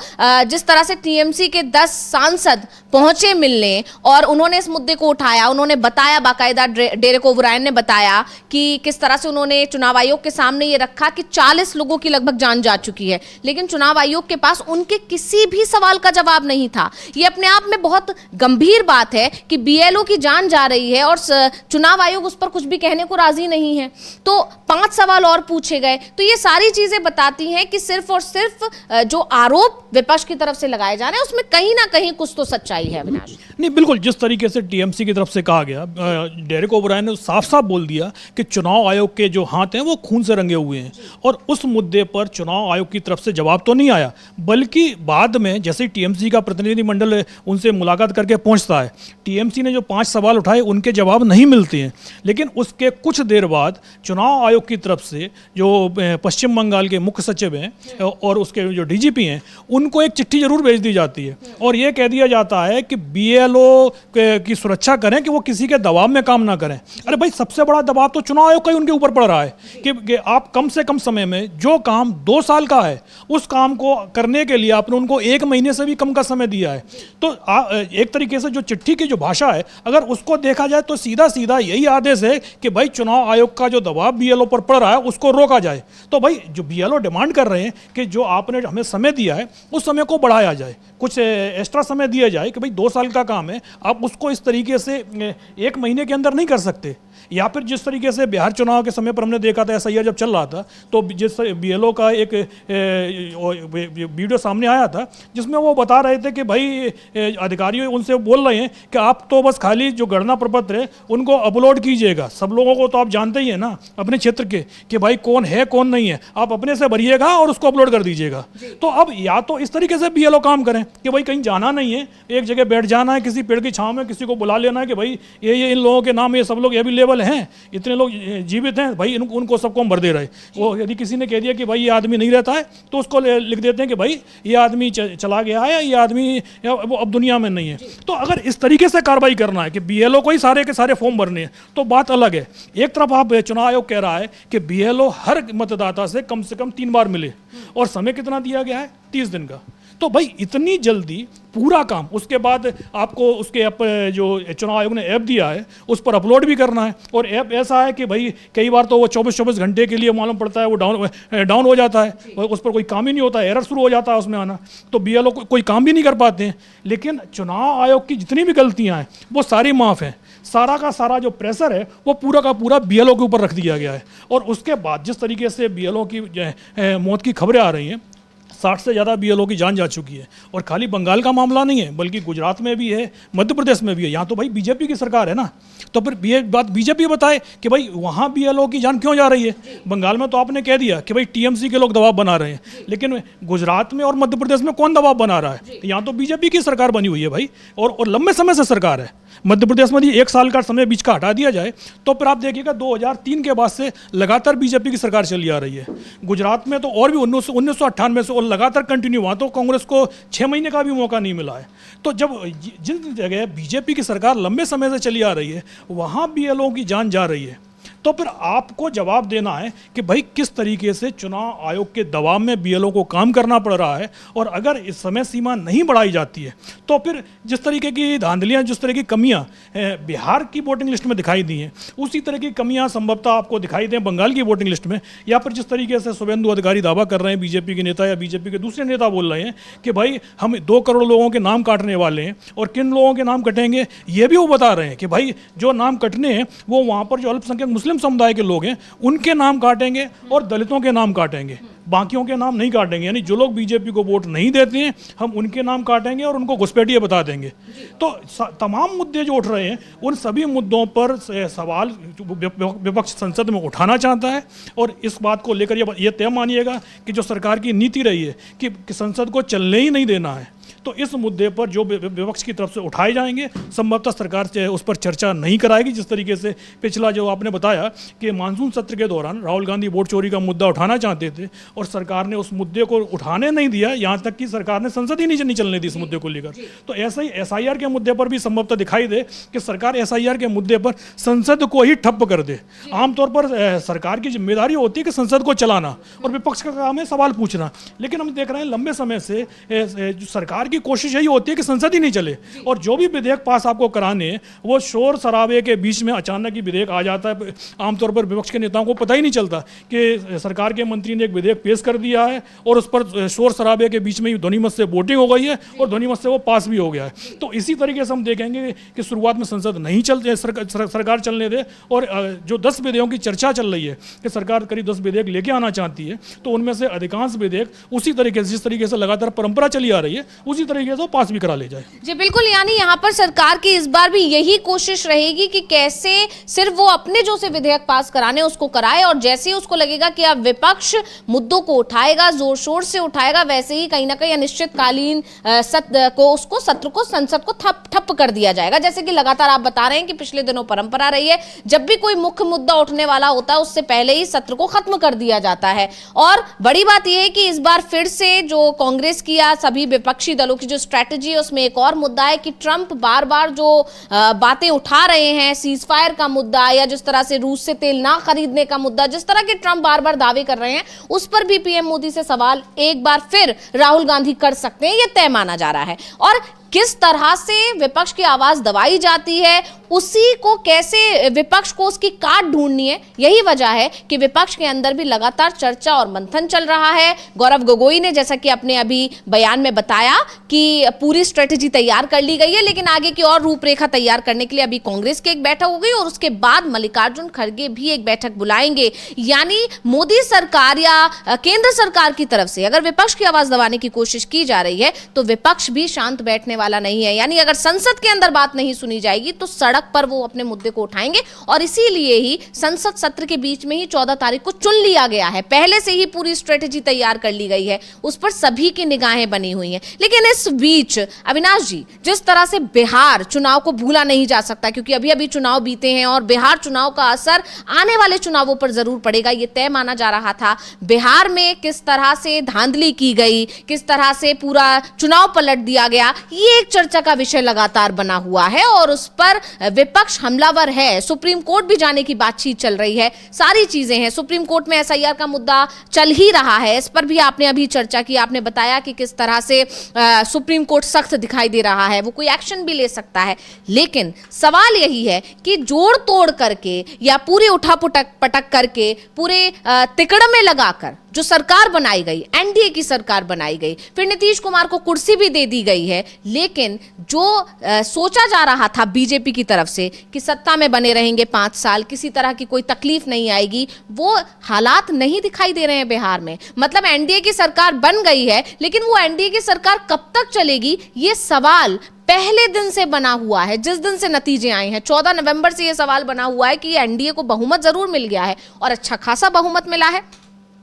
जिस तरह से टीएमसी के 10 सांसद पहुंचे मिलने और उन्होंने इस मुद्दे को उठाया, उन्होंने बताया, बाकायदा डेरेक ओब्रायन ने बताया कि किस तरह से उन्होंने चुनाव आयोग के सामने ये रखा कि 40 लोगों की लगभग जान जा चुकी है, लेकिन चुनाव आयोग के पास उनके किसी भी सवाल का जवाब नहीं था। ये अपने आप में बहुत गंभीर बात है कि बीएलओ की जान जा रही है और चुनाव आयोग उस पर कुछ भी कहने को राजी नहीं है। तो 5 सवाल और पूछे गए। तो ये सारी चीजें बताती हैं कि सिर्फ और सिर्फ जो आरोप विपक्ष की तरफ से लगाए जा रहे हैं उसमें कहीं ना कहीं कुछ तो सच्चाई है। अविनाश नहीं, बिल्कुल जिस तरीके से टीएमसी की तरफ से कहा गया, डेरेक ओब्रायन ने साफ साफ बोल दिया कि चुनाव आयोग के जो हाथ हैं वो खून से रंगे हुए हैं और उस मुद्दे पर चुनाव आयोग की तरफ से जवाब तो नहीं आया, बल्कि बाद में जैसे टीएमसी का प्रतिनिधिमंडल उनसे मुलाकात करके पहुंचता है, टीएमसी ने जो 5 सवाल उठाए उनके जवाब नहीं मिलते हैं। लेकिन उसके कुछ देर बाद चुनाव आयोग की तरफ से जो पश्चिम बंगाल के मुख्य सचिव हैं और उसके जो डीजीपी हैं उनको एक चिट्ठी जरूर भेज दी जाती है और ये कह दिया जाता है कि बीएलओ की सुरक्षा करें कि वो किसी के दबाव में काम ना करें। अरे भाई, सबसे बड़ा दबाव तो चुनाव आयोग का ही उनके ऊपर पड़ रहा है कि आप कम से कम समय में जो काम 2 साल का है उस काम को करने के लिए आपने उनको 1 महीने से भी कम का समय दिया है। तो एक तरीके से जो चिट्ठी की जो भाषा है अगर उसको देखा जाए तो सीधा सीधा यही आदेश है कि भाई चुनाव आयोग का जो दबाव बीएलओ पर पड़ रहा है उसको रोका जाए। तो भाई जो बीएलओ डिमांड कर रहे हैं कि जो आपने हमें समय दिया है उस समय को बढ़ाया जाए, कुछ एक्स्ट्रा समय दिया जाए कि भाई 2 साल का काम है, आप उसको इस तरीके से 1 महीने के अंदर नहीं कर सकते। या फिर जिस तरीके से बिहार चुनाव के समय पर हमने देखा था एसआईआर जब चल रहा था तो जिस बीएलओ का एक वीडियो सामने आया था जिसमें वो बता रहे थे कि भाई अधिकारी उनसे बोल रहे हैं कि आप तो बस खाली जो गणना प्रपत्र है उनको अपलोड कीजिएगा। सब लोगों को तो आप जानते ही हैं ना अपने क्षेत्र के कि भाई कौन है कौन नहीं है, आप अपने से भरिएगा और उसको अपलोड कर दीजिएगा। तो अब या तो इस तरीके से बीएलओ काम करें कि भाई कहीं जाना नहीं है, एक जगह बैठ जाना है किसी पेड़ की छांव में, किसी को बुला लेना है कि भाई ये इन लोगों के नाम ये सब लोग अवेलेबल हैं, इतने लोग जीवित हैं भाई, उनको सबको हम भर दे रहे। वो यदि किसी ने कह दिया कि भाई ये आदमी नहीं रहता है तो उसको लिख देते हैं कि भाई ये आदमी चला गया है, ये आदमी वो अब दुनिया में नहीं है। तो अगर इस तरीके से कार्रवाई करना है कि बीएलओ को ही सारे के सारे फॉर्म भरने हैं तो बात अलग है। एक तरफ आप चुनाव आयोग कह रहा है कि बीएलओ हर मतदाता से कम 3 बार मिले और समय कितना दिया गया है 30 दिन का। तो भाई इतनी जल्दी पूरा काम, उसके बाद आपको उसके जो चुनाव आयोग ने ऐप दिया है उस पर अपलोड भी करना है और ऐप ऐसा है कि भाई कई बार तो वो 24 घंटे के लिए मालूम पड़ता है वो डाउन हो जाता है, उस पर कोई काम ही नहीं होता है, एरर शुरू हो जाता है उसमें आना, तो बीएलओ कोई काम भी नहीं कर पाते हैं। लेकिन चुनाव आयोग की जितनी भी गलतियाँ हैं वो सारी माफ़ हैं, सारा का सारा जो प्रेशर है वो पूरा का पूरा बीएलओ के ऊपर रख दिया गया है। और उसके बाद जिस तरीके से बीएलओ की मौत की खबरें आ रही हैं, 60 से ज़्यादा बीएलओ की जान जा चुकी है और खाली बंगाल का मामला नहीं है बल्कि गुजरात में भी है, मध्य प्रदेश में भी है। यहाँ तो भाई बीजेपी की सरकार है ना, तो फिर ये बात बीजेपी बताए कि भाई वहाँ बीएलओ की जान क्यों जा रही है। बंगाल में तो आपने कह दिया कि भाई टीएमसी के लोग दबाव बना रहे हैं, लेकिन गुजरात में और मध्य प्रदेश में कौन दबाव बना रहा है। यहाँ तो बीजेपी की सरकार बनी हुई है भाई और लंबे समय से सरकार है। मध्य प्रदेश में यदि 1 साल का समय बीच का हटा दिया जाए तो फिर आप देखिएगा 2003 के बाद से लगातार बीजेपी की सरकार चली आ रही है। गुजरात में तो और भी 1998 से और लगातार कंटिन्यू, वहाँ तो कांग्रेस को 6 महीने का भी मौका नहीं मिला है। तो जब जिन जगह बीजेपी की सरकार लंबे समय से चली आ रही है वहाँ बीएलओ की जान जा रही है, तो फिर आपको जवाब देना है कि भाई किस तरीके से चुनाव आयोग के दबाव में बीएलओ को काम करना पड़ रहा है। और अगर इस समय सीमा नहीं बढ़ाई जाती है तो फिर जिस तरीके की धांधलियाँ, जिस तरह की कमियाँ बिहार की वोटिंग लिस्ट में दिखाई दी हैं, उसी तरह की कमियाँ संभवतः आपको दिखाई दें बंगाल की वोटिंग लिस्ट में। या फिर जिस तरीके से शुभेंदु अधिकारी दावा कर रहे हैं, बीजेपी के नेता या बीजेपी के दूसरे नेता बोल रहे हैं कि भाई हम 2 करोड़ लोगों के नाम काटने वाले हैं, और किन लोगों के नाम कटेंगे ये भी वो बता रहे हैं कि भाई जो नाम कटने हैं वो वहाँ पर जो अल्पसंख्यक मुस्लिम समुदाय के लोग हैं उनके नाम काटेंगे और दलितों के नाम काटेंगे, बाकियों के नाम नहीं काटेंगे। यानी जो लोग बीजेपी को वोट नहीं देते हैं हम उनके नाम काटेंगे और उनको घुसपैठिए बता देंगे। तो तमाम मुद्दे जो उठ रहे हैं उन सभी मुद्दों पर सवाल विपक्ष संसद में उठाना चाहता है। और इस बात को लेकर ये तय मानिएगा कि जो सरकार की नीति रही है कि संसद को चलने ही नहीं देना है, तो इस मुद्दे पर जो विपक्ष की तरफ से उठाए जाएंगे संभवतः सरकार उस पर चर्चा नहीं कराएगी। जिस तरीके से पिछला जो आपने बताया कि मानसून सत्र के दौरान राहुल गांधी वोट चोरी का मुद्दा उठाना चाहते थे और सरकार ने उस मुद्दे को उठाने नहीं दिया, यहाँ तक कि सरकार ने संसद ही नहीं चलने दी इस मुद्दे को लेकर। तो ऐसा ही एसआईआर के मुद्दे पर भी संभवतः दिखाई दे कि सरकार एसआईआर के मुद्दे पर संसद को ही ठप्प कर दे। आमतौर पर सरकार की जिम्मेदारी होती है कि संसद को चलाना और विपक्ष का काम है सवाल पूछना, लेकिन हम देख रहे हैं लंबे समय से सरकार की कोशिश यही होती है कि संसद ही नहीं चले और जो भी विधेयक पास आपको कराने वो शोर शराबे के बीच में अचानक ही विधेयक आ जाता है। आमतौर पर विपक्ष के नेताओं को पता ही नहीं चलता कि सरकार के मंत्री ने एक विधेयक पेश कर दिया है और उस पर शोर शराबे के बीच में ध्वनिमत से वोटिंग हो गई है और ध्वनिमत से वो पास भी हो गया है। तो इसी तरीके से हम देखेंगे कि शुरुआत में संसद नहीं चलते, सरकार चलने दे और जो 10 विधेयकों की चर्चा चल रही है कि सरकार करीब 10 विधेयक लेके आना चाहती है, तो उनमें से अधिकांश विधेयक उसी तरीके से जिस तरीके से लगातार परंपरा चली आ रही है उसी तरीके से पास भी करा ले जाए। जी बिल्कुल, यानी यहाँ पर सरकार की इस बार भी यही कोशिश रहेगी कि कैसे सिर्फ वो अपने जो से विधेयक पास कराने उसको कराए और जैसे ही उसको लगेगा कि अब विपक्ष मुद्दों को उठाएगा, जोर शोर से उठाएगा, वैसे ही कहीं ना कहीं अनिश्चितकालीन सत्र को संसद को ठप कर दिया जाएगा। जैसे कि लगातार आप बता रहे हैं कि पिछले दिनों परंपरा रही है, जब भी कोई मुख्य मुद्दा उठने वाला होता है उससे पहले ही सत्र को खत्म कर दिया जाता है। और बड़ी बात यह है कि इस बार फिर से जो कांग्रेस की या सभी विपक्षी दलों की जो स्ट्रैटेजी है उसमें एक और मुद्दा है कि ट्रंप बार बार जो बातें उठा रहे हैं, सीज फायर का मुद्दा या जिस तरह से रूस से तेल ना खरीदने का मुद्दा, जिस तरह के ट्रंप बार बार दावे कर रहे हैं उस पर भी पीएम मोदी से सवाल एक बार फिर राहुल गांधी कर सकते हैं, यह तय माना जा रहा है। और किस तरह से विपक्ष की आवाज दबाई जाती है, उसी को कैसे विपक्ष को उसकी काट ढूंढनी है, यही वजह है कि विपक्ष के अंदर भी लगातार चर्चा और मंथन चल रहा है। गौरव गोगोई ने जैसा कि अपने अभी बयान में बताया कि पूरी स्ट्रेटेजी तैयार कर ली गई है, लेकिन आगे की और रूपरेखा तैयार करने के लिए अभी कांग्रेस की एक बैठक हो गई और उसके बाद मल्लिकार्जुन खड़गे भी एक बैठक बुलाएंगे। यानी मोदी सरकार या केंद्र सरकार की तरफ से अगर विपक्ष की आवाज दबाने की कोशिश की जा रही है तो विपक्ष भी शांत बैठने वाला नहीं है। यानी अगर संसद के अंदर बात नहीं सुनी जाएगी तो सड़क पर वो अपने मुद्दे को उठाएंगे और इसीलिए ही संसद सत्र के बीच में ही 14 तारीख को चुन लिया गया है। पहले से ही पूरी स्ट्रेटेजी तैयार कर ली गई है, उस पर सभी की निगाहें बनी हुई हैं। लेकिन इस बीच अविनाश जी, जिस तरह से बिहार चुनाव को भूला नहीं जा सकता क्योंकि अभी अभी चुनाव बीते हैं और बिहार चुनाव का असर आने वाले चुनावों पर जरूर पड़ेगा, यह तय माना जा रहा था। बिहार में किस तरह से धांधली की गई, किस तरह से पूरा चुनाव पलट दिया गया, ये एक चर्चा का विषय लगातार बना हुआ है और उस पर विपक्ष हमलावर है। सुप्रीम कोर्ट भी जाने की बातचीत चल रही है, सारी चीजें हैं। सुप्रीम कोर्ट में एसआईआर का मुद्दा चल ही रहा है, इस पर भी आपने अभी चर्चा की। आपने बताया कि किस तरह से सुप्रीम कोर्ट सख्त दिखाई दे रहा है, वो कोई एक्शन भी ले सकता है। लेकिन सवाल यही है कि जोड़ तोड़ करके या पूरे उठा पटक करके पूरे तिकड़ में लगाकर जो सरकार बनाई गई, एनडीए की सरकार बनाई गई, फिर नीतीश कुमार को कुर्सी भी दे दी गई है, लेकिन जो सोचा जा रहा था बीजेपी की तरफ से कि सत्ता में बने रहेंगे 5 साल, किसी तरह की कोई तकलीफ नहीं आएगी, वो हालात नहीं दिखाई दे रहे हैं बिहार में। मतलब एनडीए की सरकार बन गई है, लेकिन वो एनडीए की सरकार कब तक चलेगी, ये सवाल पहले दिन से बना हुआ है। जिस दिन से नतीजे आए हैं 14 नवंबर से ये सवाल बना हुआ है कि एनडीए को बहुमत जरूर मिल गया है और अच्छा खासा बहुमत मिला है,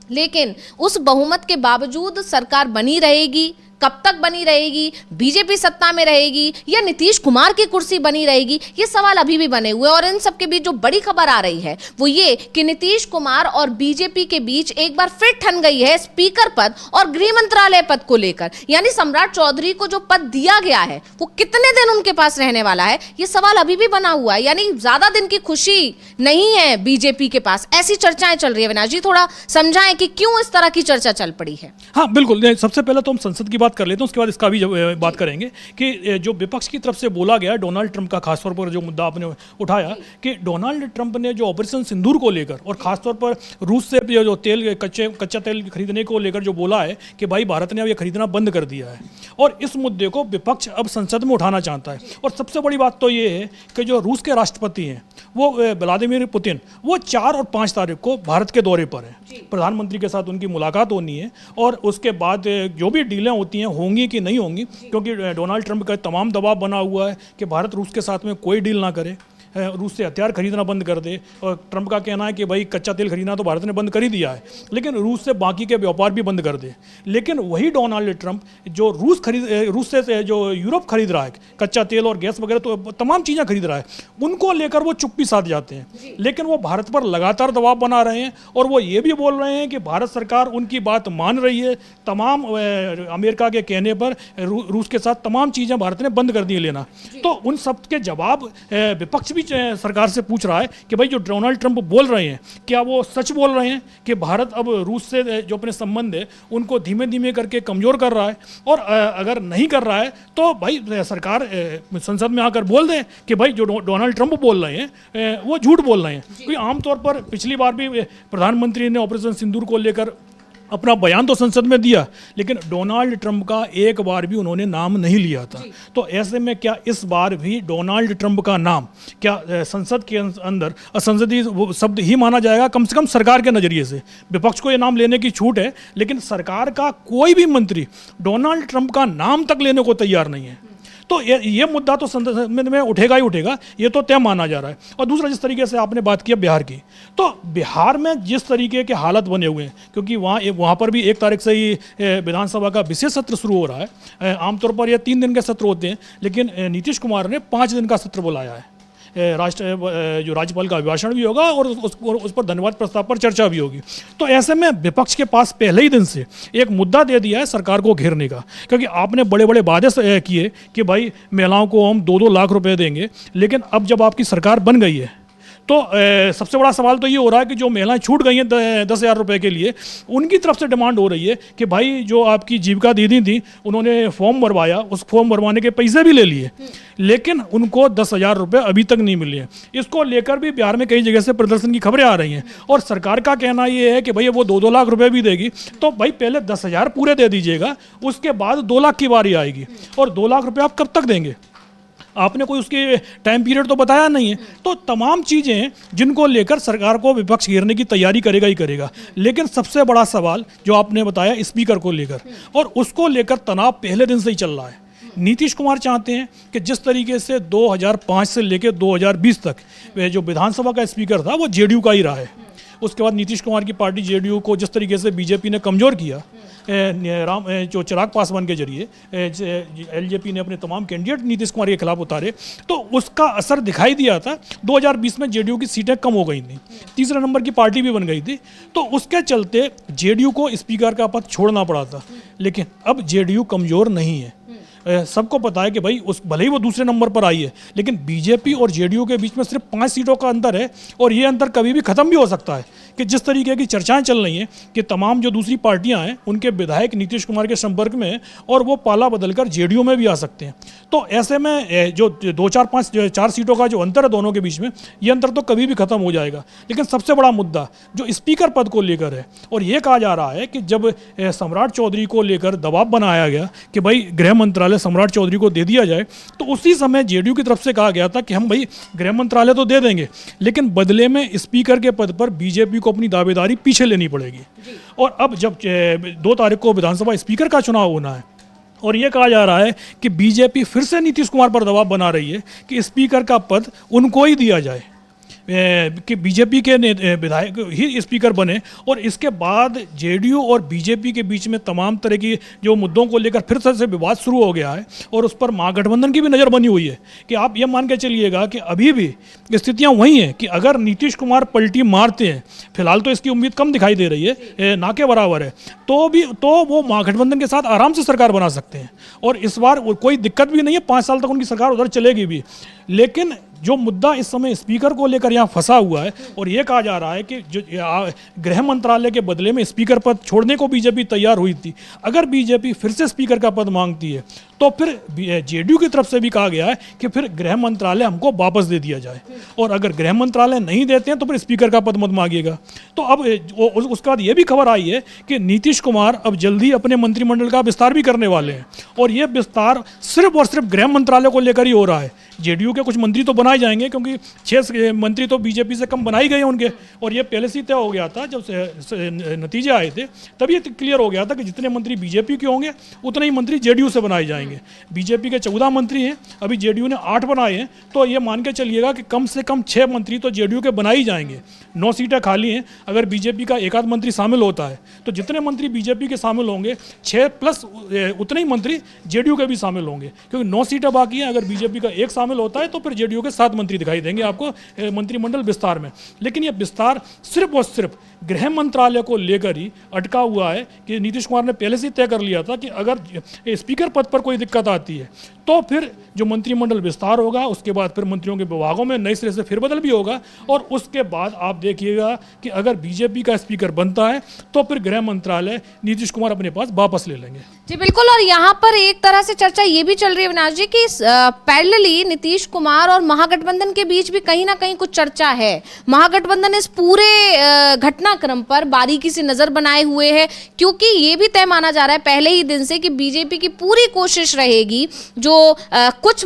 लेकिन उस बहुमत के बावजूद सरकार बनी रहेगी, कब तक बनी रहेगी, बीजेपी सत्ता में रहेगी या नीतीश कुमार की कुर्सी बनी रहेगी, ये सवाल अभी भी बने हुए। और इन सबके बीच जो बड़ी खबर आ रही है वो ये कि नीतीश कुमार और बीजेपी के बीच एक बार फिर ठन गई है स्पीकर पद और गृह मंत्रालय पद को लेकर। यानी सम्राट चौधरी को जो पद दिया गया है वो कितने दिन उनके पास रहने वाला है, ये सवाल अभी भी बना हुआ है। यानी ज्यादा दिन की खुशी नहीं है बीजेपी के पास, ऐसी चर्चाएं चल रही है। अविनाश जी थोड़ा समझाएं कि क्यों इस तरह की चर्चा चल पड़ी है। हाँ बिल्कुल, सबसे पहले तो हम संसद की बात कर लेते हैं, उसके बाद इसका भी बात करेंगे कि जो विपक्ष की तरफ से बोला गया डोनाल्ड ट्रंप का, खासतौर पर जो मुद्दा आपने उठाया कि डोनाल्ड ट्रंप ने जो ऑपरेशन सिंदूर को लेकर और खासतौर पर रूस से जो तेल कच्चा तेल खरीदने को लेकर जो बोला है कि भाई भारत ने अब ये खरीदना बंद कर दिया है, और इस मुद्दे को विपक्ष अब संसद में उठाना चाहता है। और सबसे बड़ी बात तो ये है कि जो रूस के राष्ट्रपति हैं वो व्लादिमीर पुतिन, वो 4 और 5 तारीख को भारत के दौरे पर है। प्रधानमंत्री के साथ उनकी मुलाकात होनी है और उसके बाद जो भी डीलें होती हैं होंगी कि नहीं होंगी, क्योंकि डोनाल्ड ट्रंप का तमाम दबाव बना हुआ है कि भारत रूस के साथ में कोई डील ना करे, रूस से हथियार खरीदना बंद कर दे। और ट्रंप का कहना है कि भाई कच्चा तेल खरीदना तो भारत ने बंद कर ही दिया है, लेकिन रूस से बाकी के व्यापार भी बंद कर दे। लेकिन वही डोनाल्ड ट्रंप जो रूस से जो यूरोप खरीद रहा है कच्चा तेल और गैस वगैरह, तो तमाम चीज़ें खरीद रहा है, उनको लेकर वो चुप्पी साध जाते हैं। लेकिन वो भारत पर लगातार दबाव बना रहे हैं और वो ये भी बोल रहे हैं कि भारत सरकार उनकी बात मान रही है। तमाम अमेरिका के कहने पर रूस के साथ तमाम चीज़ें भारत ने बंद कर दी लेना। तो उन सब के जवाब विपक्ष भी सरकार से पूछ रहा है कि भाई जो डोनाल्ड ट्रंप बोल रहे हैं क्या वो सच बोल रहे हैं कि भारत अब रूस से जो अपने संबंध है उनको धीमे धीमे करके कमज़ोर कर रहा है, और अगर नहीं कर रहा है तो भाई सरकार संसद में आकर बोल दें कि भाई जो डोनाल्ड ट्रंप बोल रहे हैं वो झूठ बोल रहे हैं। क्योंकि आमतौर पर पिछली बार भी प्रधानमंत्री ने ऑपरेशन सिंदूर को लेकर अपना बयान तो संसद में दिया, लेकिन डोनाल्ड ट्रंप का एक बार भी उन्होंने नाम नहीं लिया था। तो ऐसे में क्या इस बार भी डोनाल्ड ट्रंप का नाम क्या संसद के अंदर असंसदीय शब्द ही माना जाएगा? कम से कम सरकार के नज़रिए से विपक्ष को ये नाम लेने की छूट है, लेकिन सरकार का कोई भी मंत्री डोनाल्ड ट्रंप का नाम तक लेने को तैयार नहीं है। तो ये मुद्दा तो संसद में उठेगा ही उठेगा, ये तो तय माना जा रहा है। और दूसरा, जिस तरीके से आपने बात किया बिहार की, तो बिहार में जिस तरीके के हालत बने हुए हैं, क्योंकि वहाँ पर भी 1 तारीख से ही विधानसभा का विशेष सत्र शुरू हो रहा है। आमतौर पर ये 3 दिन के सत्र होते हैं, लेकिन नीतीश कुमार ने 5 दिन का सत्र बुलाया है। जो राज्यपाल का अभिभाषण भी होगा और उस पर धन्यवाद प्रस्ताव पर चर्चा भी होगी। तो ऐसे में विपक्ष के पास पहले ही दिन से एक मुद्दा दे दिया है सरकार को घेरने का, क्योंकि आपने बड़े बड़े वादे किए कि भाई महिलाओं को हम 2-2 लाख रुपए देंगे, लेकिन अब जब आपकी सरकार बन गई है तो सबसे बड़ा सवाल तो ये हो रहा है कि जो महिलाएं छूट गई हैं 10,000 रुपये के लिए, उनकी तरफ से डिमांड हो रही है कि भाई जो आपकी जीविका दीदी थी उन्होंने फॉर्म भरवाया, उस फॉर्म भरवाने के पैसे भी ले लिए, लेकिन उनको 10,000 रुपये अभी तक नहीं मिले हैं। इसको लेकर भी बिहार में कई जगह से प्रदर्शन की खबरें आ रही हैं, और सरकार का कहना ये है कि भाई वो 2-2 लाख रुपये भी देगी, तो भाई पहले 10,000 पूरे दे दीजिएगा, उसके बाद 2 लाख की बारी आएगी। और 2 लाख रुपये आप कब तक देंगे? आपने कोई उसके टाइम पीरियड तो बताया नहीं है। तो तमाम चीज़ें जिनको लेकर सरकार को विपक्ष घेरने की तैयारी करेगा ही करेगा। लेकिन सबसे बड़ा सवाल जो आपने बताया स्पीकर को लेकर, और उसको लेकर तनाव पहले दिन से ही चल रहा है। नीतीश कुमार चाहते हैं कि जिस तरीके से 2005 से लेकर 2020 तक जो विधानसभा का स्पीकर था वो जेडीयू का ही रहा है। उसके बाद नीतीश कुमार की पार्टी जेडीयू को जिस तरीके से बीजेपी ने कमज़ोर किया, जो चिराग पासवान के जरिए एलजेपी ने अपने तमाम कैंडिडेट नीतीश कुमार के खिलाफ उतारे, तो उसका असर दिखाई दिया था। 2020 में जेडीयू की सीटें कम हो गई थी, तीसरे नंबर की पार्टी भी बन गई थी, तो उसके चलते जेडीयू को स्पीकर का पद छोड़ना पड़ा था। लेकिन अब जेडीयू कमज़ोर नहीं है, सबको पता है कि भाई उस भले ही वो दूसरे नंबर पर आई है, लेकिन बीजेपी और जेडीयू के बीच में सिर्फ 5 सीटों का अंतर है, और ये अंतर कभी भी खत्म भी हो सकता है। कि जिस तरीके की चर्चाएं चल रही हैं कि तमाम जो दूसरी पार्टियां हैं उनके विधायक नीतीश कुमार के संपर्क में हैं और वो पाला बदलकर जेडीयू में भी आ सकते हैं। तो ऐसे में जो 4 सीटों का जो अंतर है दोनों के बीच में, ये अंतर तो कभी भी खत्म हो जाएगा। लेकिन सबसे बड़ा मुद्दा जो स्पीकर पद को लेकर है, और ये कहा जा रहा है कि जब सम्राट चौधरी को लेकर दबाव बनाया गया कि भाई गृह मंत्रालय सम्राट चौधरी को दे दिया जाए, तो उसी समय जेडीयू की तरफ से कहा गया था कि हम भाई गृह मंत्रालय तो दे देंगे, लेकिन बदले में स्पीकर के पद पर बीजेपी को अपनी दावेदारी पीछे लेनी पड़ेगी। और अब जब 2 तारीख को विधानसभा स्पीकर का चुनाव होना है, और ये कहा जा रहा है कि बीजेपी फिर से नीतीश कुमार पर दबाव बना रही है कि स्पीकर का पद उनको ही दिया जाए। कि बीजेपी के विधायक ही स्पीकर बने और इसके बाद जेडीयू और बीजेपी के बीच में तमाम तरह की जो मुद्दों को लेकर फिर से विवाद शुरू हो गया है और उस पर महागठबंधन की भी नज़र बनी हुई है कि आप ये मान के चलिएगा कि अभी भी स्थितियां वही हैं कि अगर नीतीश कुमार पलटी मारते हैं, फिलहाल तो इसकी उम्मीद कम दिखाई दे रही है, ना के बराबर है, तो वो महागठबंधन के साथ आराम से सरकार बना सकते हैं और इस बार कोई दिक्कत भी नहीं है, 5 साल तक उनकी सरकार उधर चलेगी भी। लेकिन जो मुद्दा इस समय स्पीकर को लेकर यहाँ फंसा हुआ है और ये कहा जा रहा है कि जो गृह मंत्रालय के बदले में स्पीकर पद छोड़ने को बीजेपी तैयार हुई थी, अगर बीजेपी फिर से स्पीकर का पद मांगती है तो फिर जेडीयू की तरफ से भी कहा गया है कि फिर गृह मंत्रालय हमको वापस दे दिया जाए और अगर गृह मंत्रालय नहीं देते हैं तो फिर स्पीकर का पद मत मांगिएगा। तो अब उसके बाद ये भी खबर आई है कि नीतीश कुमार अब जल्दी अपने मंत्रिमंडल का विस्तार भी करने वाले हैं और ये विस्तार सिर्फ और सिर्फ गृह मंत्रालय को लेकर ही हो रहा है। जेडीयू के कुछ मंत्री तो बनाए जाएंगे क्योंकि 6 मंत्री तो बीजेपी से कम बनाई गए उनके और ये पहले से तय हो गया था, जब नतीजे आए थे तब ये क्लियर हो गया था कि जितने मंत्री बीजेपी के होंगे उतने ही मंत्री जेडीयू से बनाए जाएंगे। बीजेपी के 14 मंत्री हैं, अभी जेडीयू ने 8 बनाए हैं, तो ये मान के चलिएगा कि कम से कम 6 मंत्री तो जेडीयू के बनाए ही जाएंगे। 9 सीटें खाली हैं, अगर बीजेपी का एक आध मंत्री शामिल होता है तो जितने मंत्री बीजेपी के शामिल होंगे 6 प्लस उतने ही मंत्री जेडीयू के भी शामिल होंगे, क्योंकि 9 सीटें बाकी हैं। अगर बीजेपी का एक शामिल होता है तो फिर जेडीयू के 7 मंत्री दिखाई देंगे आपको मंत्रिमंडल विस्तार में। लेकिन ये विस्तार सिर्फ और सिर्फ गृह मंत्रालय को लेकर ही अटका हुआ है कि नीतीश कुमार ने पहले से तय कर लिया था कि अगर स्पीकर पद पर कोई दिक्कत आती है तो फिर जो मंत्रिमंडल विस्तार होगा उसके बाद फिर मंत्रियों के विभागों में नए सिरे से फेरबदल भी होगा और उसके बाद आप देखिएगा कि अगर बीजेपी का स्पीकर बनता है तो फिर गृह मंत्रालय नीतीश कुमार अपने पास वापस ले लेंगे। जी बिल्कुल। और यहाँ पर एक तरह से चर्चा ये भी चल रही है अविनाश जी कि पैरेलली नीतीश कुमार और महागठबंधन के बीच भी कहीं ना कहीं कुछ चर्चा है। महागठबंधन इस पूरे घटनाक्रम पर बारीकी से नजर बनाए हुए है, क्योंकि ये भी तय माना जा रहा है पहले ही दिन से कि बीजेपी की पूरी कोशिश रहेगी जो कुछ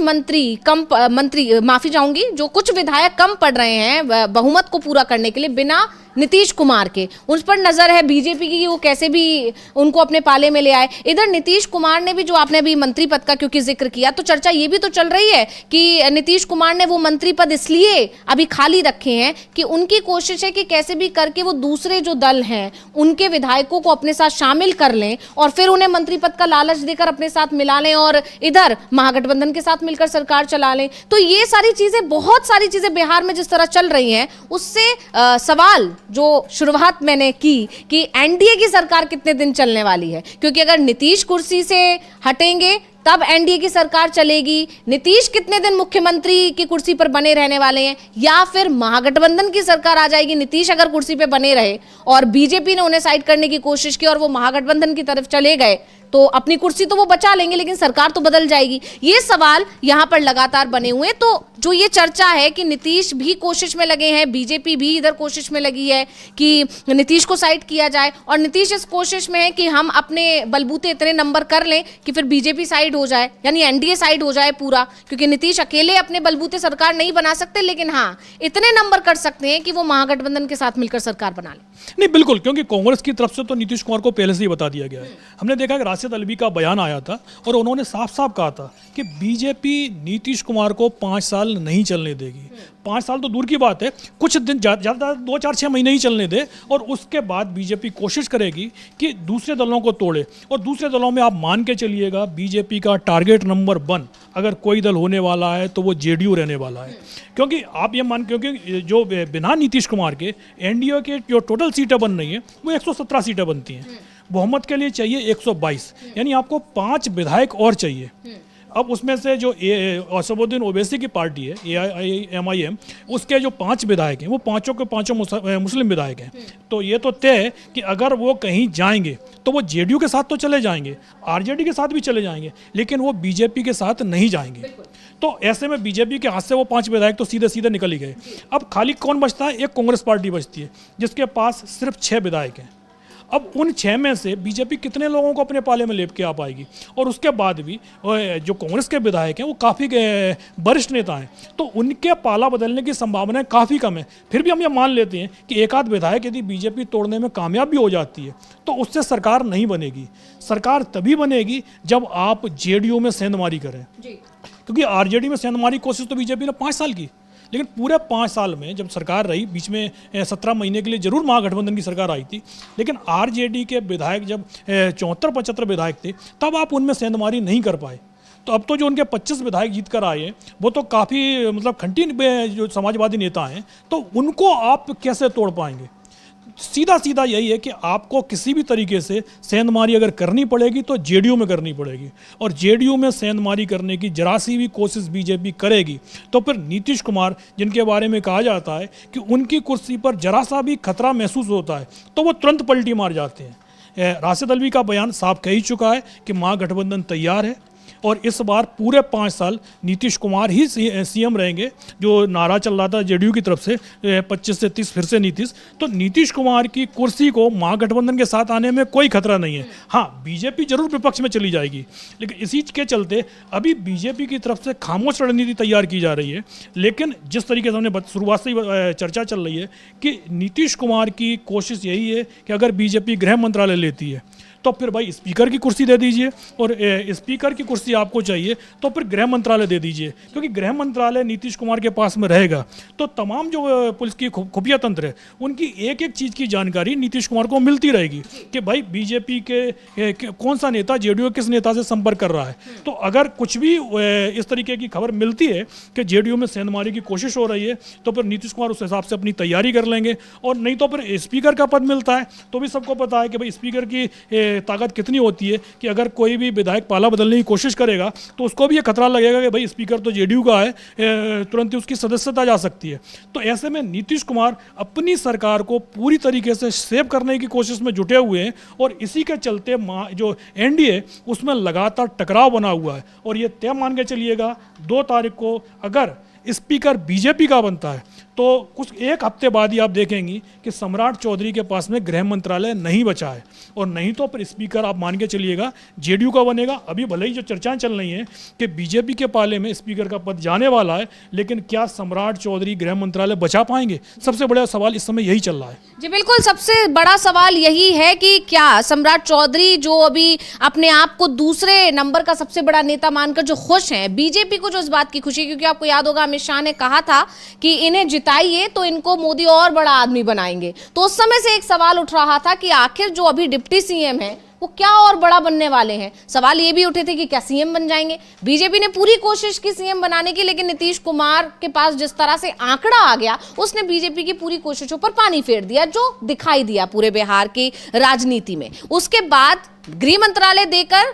जो कुछ विधायक कम पड़ रहे हैं बहुमत को पूरा करने के लिए बिना नीतीश कुमार के, उस पर नजर है बीजेपी की, वो कैसे भी उनको अपने पाले में ले आए। इधर नीतीश कुमार ने भी, जो आपने अभी मंत्री पद का क्योंकि जिक्र किया, तो चर्चा ये भी तो चल रही है कि नीतीश कुमार ने वो मंत्री पद इसलिए अभी खाली रखे हैं कि उनकी कोशिश है कि कैसे भी करके वो दूसरे जो दल हैं उनके विधायकों को अपने साथ शामिल कर लें और फिर उन्हें मंत्री पद का लालच देकर अपने साथ मिला लें और इधर महागठबंधन के साथ मिलकर सरकार चला लें। तो ये सारी चीजें, बहुत सारी चीजें बिहार में जिस तरह चल रही हैं, उससे सवाल जो शुरुआत मैंने की कि एनडीए की सरकार कितने दिन चलने वाली है, क्योंकि अगर नीतीश कुर्सी से हटेंगे तब एनडीए की सरकार चलेगी, नीतीश कितने दिन मुख्यमंत्री की कुर्सी पर बने रहने वाले हैं, या फिर महागठबंधन की सरकार आ जाएगी, नीतीश अगर कुर्सी पे बने रहे और बीजेपी ने उन्हें साइड करने की कोशिश की और वो महागठबंधन की तरफ चले गए तो अपनी कुर्सी तो वो बचा लेंगे लेकिन सरकार तो बदल जाएगी। ये सवाल यहाँ पर लगातार बने हुए हैं। तो जो ये चर्चा है कि नीतीश भी कोशिश में लगे हैं, बीजेपी भी इधर कोशिश में लगी है कि नीतीश को साइड किया जाए और नीतीश इस कोशिश में है कि हम अपने बलबूते इतने नंबर कर लें कि फिर बीजेपी साइड हो जाए, यानी एनडीए साइड हो जाए पूरा, क्योंकि नीतीश अकेले अपने बलबूते सरकार नहीं बना सकते, लेकिन हाँ इतने नंबर कर सकते हैं कि वो महागठबंधन के साथ मिलकर सरकार बना ले। नहीं बिल्कुल, क्योंकि कांग्रेस की तरफ से तो नीतीश कुमार को पहले से ही बता दिया गया है। हमने देखा कि राशिद अलवी का बयान आया था और उन्होंने साफ साफ कहा था कि बीजेपी नीतीश कुमार को 5 साल नहीं चलने देगी। 5 साल तो दूर की बात है, कुछ दिन ज़्यादा 2, 4, 6 महीने ही चलने दे और उसके बाद बीजेपी कोशिश करेगी कि दूसरे दलों को तोड़े। और दूसरे दलों में आप मान के चलिएगा बीजेपी का टारगेट नंबर 1 अगर कोई दल होने वाला है तो वो जेडीयू रहने वाला है, क्योंकि आप ये क्योंकि जो बिना नीतीश कुमार के एनडीए के जो टोटल सीटें बन रही हैं वो 117 सीटें बनती हैं, बहुमत के लिए चाहिए 122, यानी आपको 5 विधायक और चाहिए। अब उसमें से जो असदुद्दीन ओवैसी की पार्टी है AIMIM, उसके जो 5 विधायक हैं वो पांचों के पांचों मुस्लिम विधायक हैं। तो ये तो तय है कि अगर वो कहीं जाएंगे तो वो जेडीयू के साथ तो चले जाएंगे, आरजेडी के साथ भी चले जाएंगे, लेकिन वो बीजेपी के साथ नहीं जाएंगे। तो ऐसे में बीजेपी के हाथ से वो 5 विधायक तो सीधे सीधे निकल ही गए। अब खाली कौन बचता है? एक कांग्रेस पार्टी बचती है जिसके पास सिर्फ 6 विधायक हैं। अब उन 6 में से बीजेपी कितने लोगों को अपने पाले में लेप के आ पाएगी? और उसके बाद भी जो कांग्रेस के विधायक हैं वो काफ़ी वरिष्ठ नेता हैं, तो उनके पाला बदलने की संभावनाएं काफ़ी कम है। फिर भी हम ये मान लेते हैं कि एक आध विधायक यदि बीजेपी तोड़ने में कामयाब भी हो जाती है तो उससे सरकार नहीं बनेगी। सरकार तभी बनेगी जब आप जेडीयू में सेंधमारी करें, क्योंकि आरजेडी में सेंधमारी कोशिश तो बीजेपी ने 5 साल की, लेकिन पूरे 5 साल में जब सरकार रही, बीच में 17 महीने के लिए जरूर महागठबंधन की सरकार आई थी, लेकिन आरजेडी के विधायक जब 74-75 विधायक थे तब आप उनमें सेंधमारी नहीं कर पाए। तो अब तो जो उनके 25 विधायक जीत कर आए हैं वो तो काफ़ी मतलब खंटी जो समाजवादी नेता हैं, तो उनको आप कैसे तोड़ पाएंगे? सीधा सीधा यही है कि आपको किसी भी तरीके से सेंधमारी अगर करनी पड़ेगी तो जेडीयू में करनी पड़ेगी, और जेडीयू में सेंधमारी करने की जरा सी भी कोशिश बीजेपी करेगी तो फिर नीतीश कुमार, जिनके बारे में कहा जाता है कि उनकी कुर्सी पर जरा सा भी खतरा महसूस होता है तो वो तुरंत पलटी मार जाते हैं। राशिद अल्वी का बयान साफ कह ही चुका है कि महागठबंधन तैयार है और इस बार पूरे 5 साल नीतीश कुमार ही सीएम रहेंगे। जो नारा चल रहा था जेडीयू की तरफ से 25 से 30 फिर से नीतीश, तो नीतीश कुमार की कुर्सी को महागठबंधन के साथ आने में कोई खतरा नहीं है। हाँ, बीजेपी जरूर विपक्ष में चली जाएगी, लेकिन इसी के चलते अभी बीजेपी की तरफ से खामोश रणनीति तैयार की जा रही है। लेकिन जिस तरीके से हमने शुरुआत से ही चर्चा चल रही है कि नीतीश कुमार की कोशिश यही है कि अगर बीजेपी गृह मंत्रालय लेती है तो फिर भाई स्पीकर की कुर्सी दे दीजिए, और स्पीकर की कुर्सी आपको चाहिए तो फिर गृह मंत्रालय दे दीजिए, क्योंकि गृह मंत्रालय नीतीश कुमार के पास में रहेगा तो तमाम जो पुलिस की खुफिया तंत्र है उनकी एक एक चीज़ की जानकारी नीतीश कुमार को मिलती रहेगी कि भाई बीजेपी के कौन सा नेता जेडीयू किस नेता से संपर्क कर रहा है। तो अगर कुछ भी इस तरीके की खबर मिलती है कि जेडीयू में सेंधमारी की कोशिश हो रही है तो फिर नीतीश कुमार उस हिसाब से अपनी तैयारी कर लेंगे, और नहीं तो फिर स्पीकर का पद मिलता है तो भी सबको पता है कि भाई स्पीकर की ताकत कितनी होती है कि अगर कोई भी विधायक पाला बदलने की कोशिश करेगा तो उसको भी ये खतरा लगेगा कि भाई स्पीकर तो जेडीयू का है, तुरंत ही उसकी सदस्यता जा सकती है। तो ऐसे में नीतीश कुमार अपनी सरकार को पूरी तरीके से सेव करने की कोशिश में जुटे हुए हैं, और इसी के चलते जो एनडीए उसमें लगातार टकराव बना हुआ है। और ये तय मान के चलिएगा 2 तारीख को अगर स्पीकर बीजेपी का बनता है तो कुछ एक हफ्ते बाद ही आप देखेंगी कि सम्राट चौधरी के पास में गृह मंत्रालय नहीं बचा है, और नहीं तो फिर स्पीकर आप मान के चलिएगा जेडीयू का बनेगा। अभी भले ही जो चर्चाएं चल रही हैं कि बीजेपी के पाले में स्पीकर का पद जाने वाला है, लेकिन क्या सम्राट चौधरी गृह मंत्रालय बचा पाएंगे? सबसे बड़ा सवाल इस समय यही चल रहा है। जी बिल्कुल, सबसे बड़ा सवाल यही है कि क्या सम्राट चौधरी, जो अभी अपने आप को दूसरे नंबर का सबसे बड़ा नेता मानकर जो खुश हैं, बीजेपी को जो इस बात की खुशी, क्योंकि आपको याद होगा अमित शाह ने कहा था कि इन्हें जिताइए तो इनको मोदी और बड़ा आदमी बनाएंगे, तो उस समय से एक सवाल उठ रहा था कि आखिर जो अभी डिप्टी सीएम है वो क्या और बड़ा बनने वाले हैं। सवाल ये भी उठे थे कि क्या सीएम बन जाएंगे। बीजेपी ने पूरी कोशिश की सीएम बनाने की, लेकिन नीतीश कुमार के पास जिस तरह से आंकड़ा आ गया उसने बीजेपी की पूरी कोशिशों पर पानी फेर दिया, जो दिखाई दिया पूरे बिहार की राजनीति में। उसके बाद गृह मंत्रालय देकर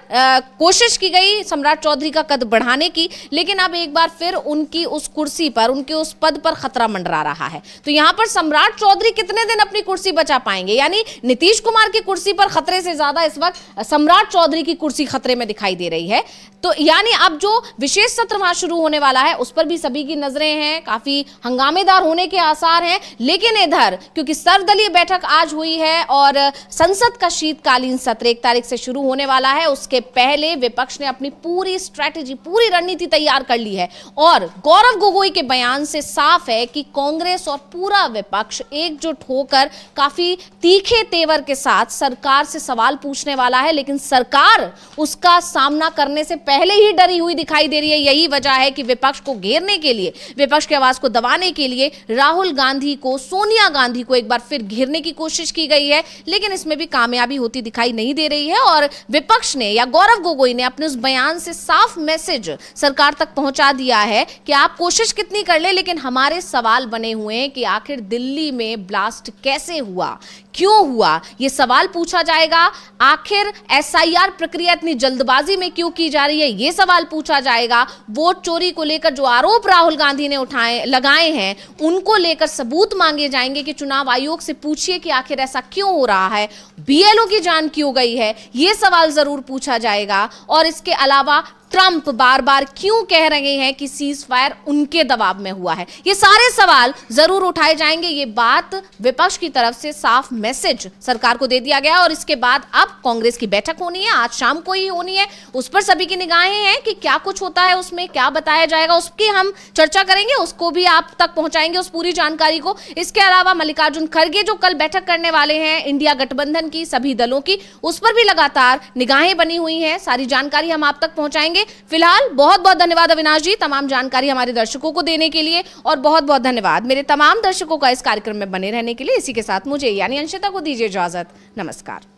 कोशिश की गई सम्राट चौधरी का कद बढ़ाने की, लेकिन अब एक बार फिर उनकी उस कुर्सी पर, उनके उस पद पर खतरा मंडरा रहा है। तो यहां पर सम्राट चौधरी कितने दिन अपनी कुर्सी बचा पाएंगे? यानी नीतीश कुमार की कुर्सी पर खतरे से ज्यादा इस वक्त सम्राट चौधरी की कुर्सी खतरे में दिखाई दे रही है। तो यानी अब जो विशेष सत्र वहां शुरू होने वाला है उस पर भी सभी की नजरें हैं, काफी हंगामेदार होने के आसार हैं। लेकिन इधर क्योंकि सर्वदलीय बैठक आज हुई है और संसद का शीतकालीन सत्र 1 तारीख से शुरू होने वाला है, उसके पहले विपक्ष ने अपनी पूरी स्ट्रैटेजी, पूरी रणनीति तैयार कर ली है। और गौरव गोगोई के बयान से साफ है कि कांग्रेस और पूरा विपक्ष एकजुट होकर काफी तीखे तेवर के साथ सरकार से सवाल पूछने वाला है, लेकिन सरकार उसका सामना करने से पहले ही डरी हुई दिखाई दे रही है। यही वजह है कि विपक्ष को घेरने के लिए, विपक्ष की आवाज को दबाने के लिए राहुल गांधी को, सोनिया गांधी को एक बार फिर घेरने की कोशिश की गई है, लेकिन इसमें भी कामयाबी होती दिखाई नहीं दे रही है। और विपक्ष ने या गौरव गोगोई ने अपने उस बयान से साफ मैसेज सरकार तक पहुंचा दिया है कि आप कोशिश कितनी कर ले, लेकिन हमारे सवाल बने हुए हैं कि आखिर दिल्ली में ब्लास्ट कैसे हुआ, क्यों हुआ, यह सवाल पूछा जाएगा। आखिर एसआईआर प्रक्रिया इतनी जल्दबाजी में क्यों की जा रही है, यह सवाल पूछा जाएगा। वोट चोरी को लेकर जो आरोप राहुल गांधी ने लगाए हैं उनको लेकर सबूत मांगे जाएंगे कि चुनाव आयोग से पूछिए कि आखिर ऐसा क्यों हो रहा है, बीएलओ की जान क्यों गई है, यह सवाल जरूर पूछा जाएगा। और इसके अलावा ट्रंप बार बार क्यों कह रहे हैं कि सीज फायर उनके दबाव में हुआ है, ये सारे सवाल जरूर उठाए जाएंगे। ये बात विपक्ष की तरफ से साफ मैसेज सरकार को दे दिया गया। और इसके बाद अब कांग्रेस की बैठक होनी है, आज शाम को ही होनी है, उस पर सभी की निगाहें हैं कि क्या कुछ होता है, उसमें क्या बताया जाएगा, उसकी हम चर्चा करेंगे, उसको भी आप तक पहुंचाएंगे उस पूरी जानकारी को। इसके अलावा मल्लिकार्जुन खड़गे जो कल बैठक करने वाले हैं इंडिया गठबंधन की, सभी दलों की, उस पर भी लगातार निगाहें बनी हुई हैं, सारी जानकारी हम आप तक पहुंचाएंगे। जाएंगे। फिलहाल बहुत बहुत धन्यवाद अविनाश जी, तमाम जानकारी हमारे दर्शकों को देने के लिए, और बहुत बहुत धन्यवाद मेरे तमाम दर्शकों का इस कार्यक्रम में बने रहने के लिए। इसी के साथ मुझे यानी अंशिता को दीजिए इजाजत। नमस्कार।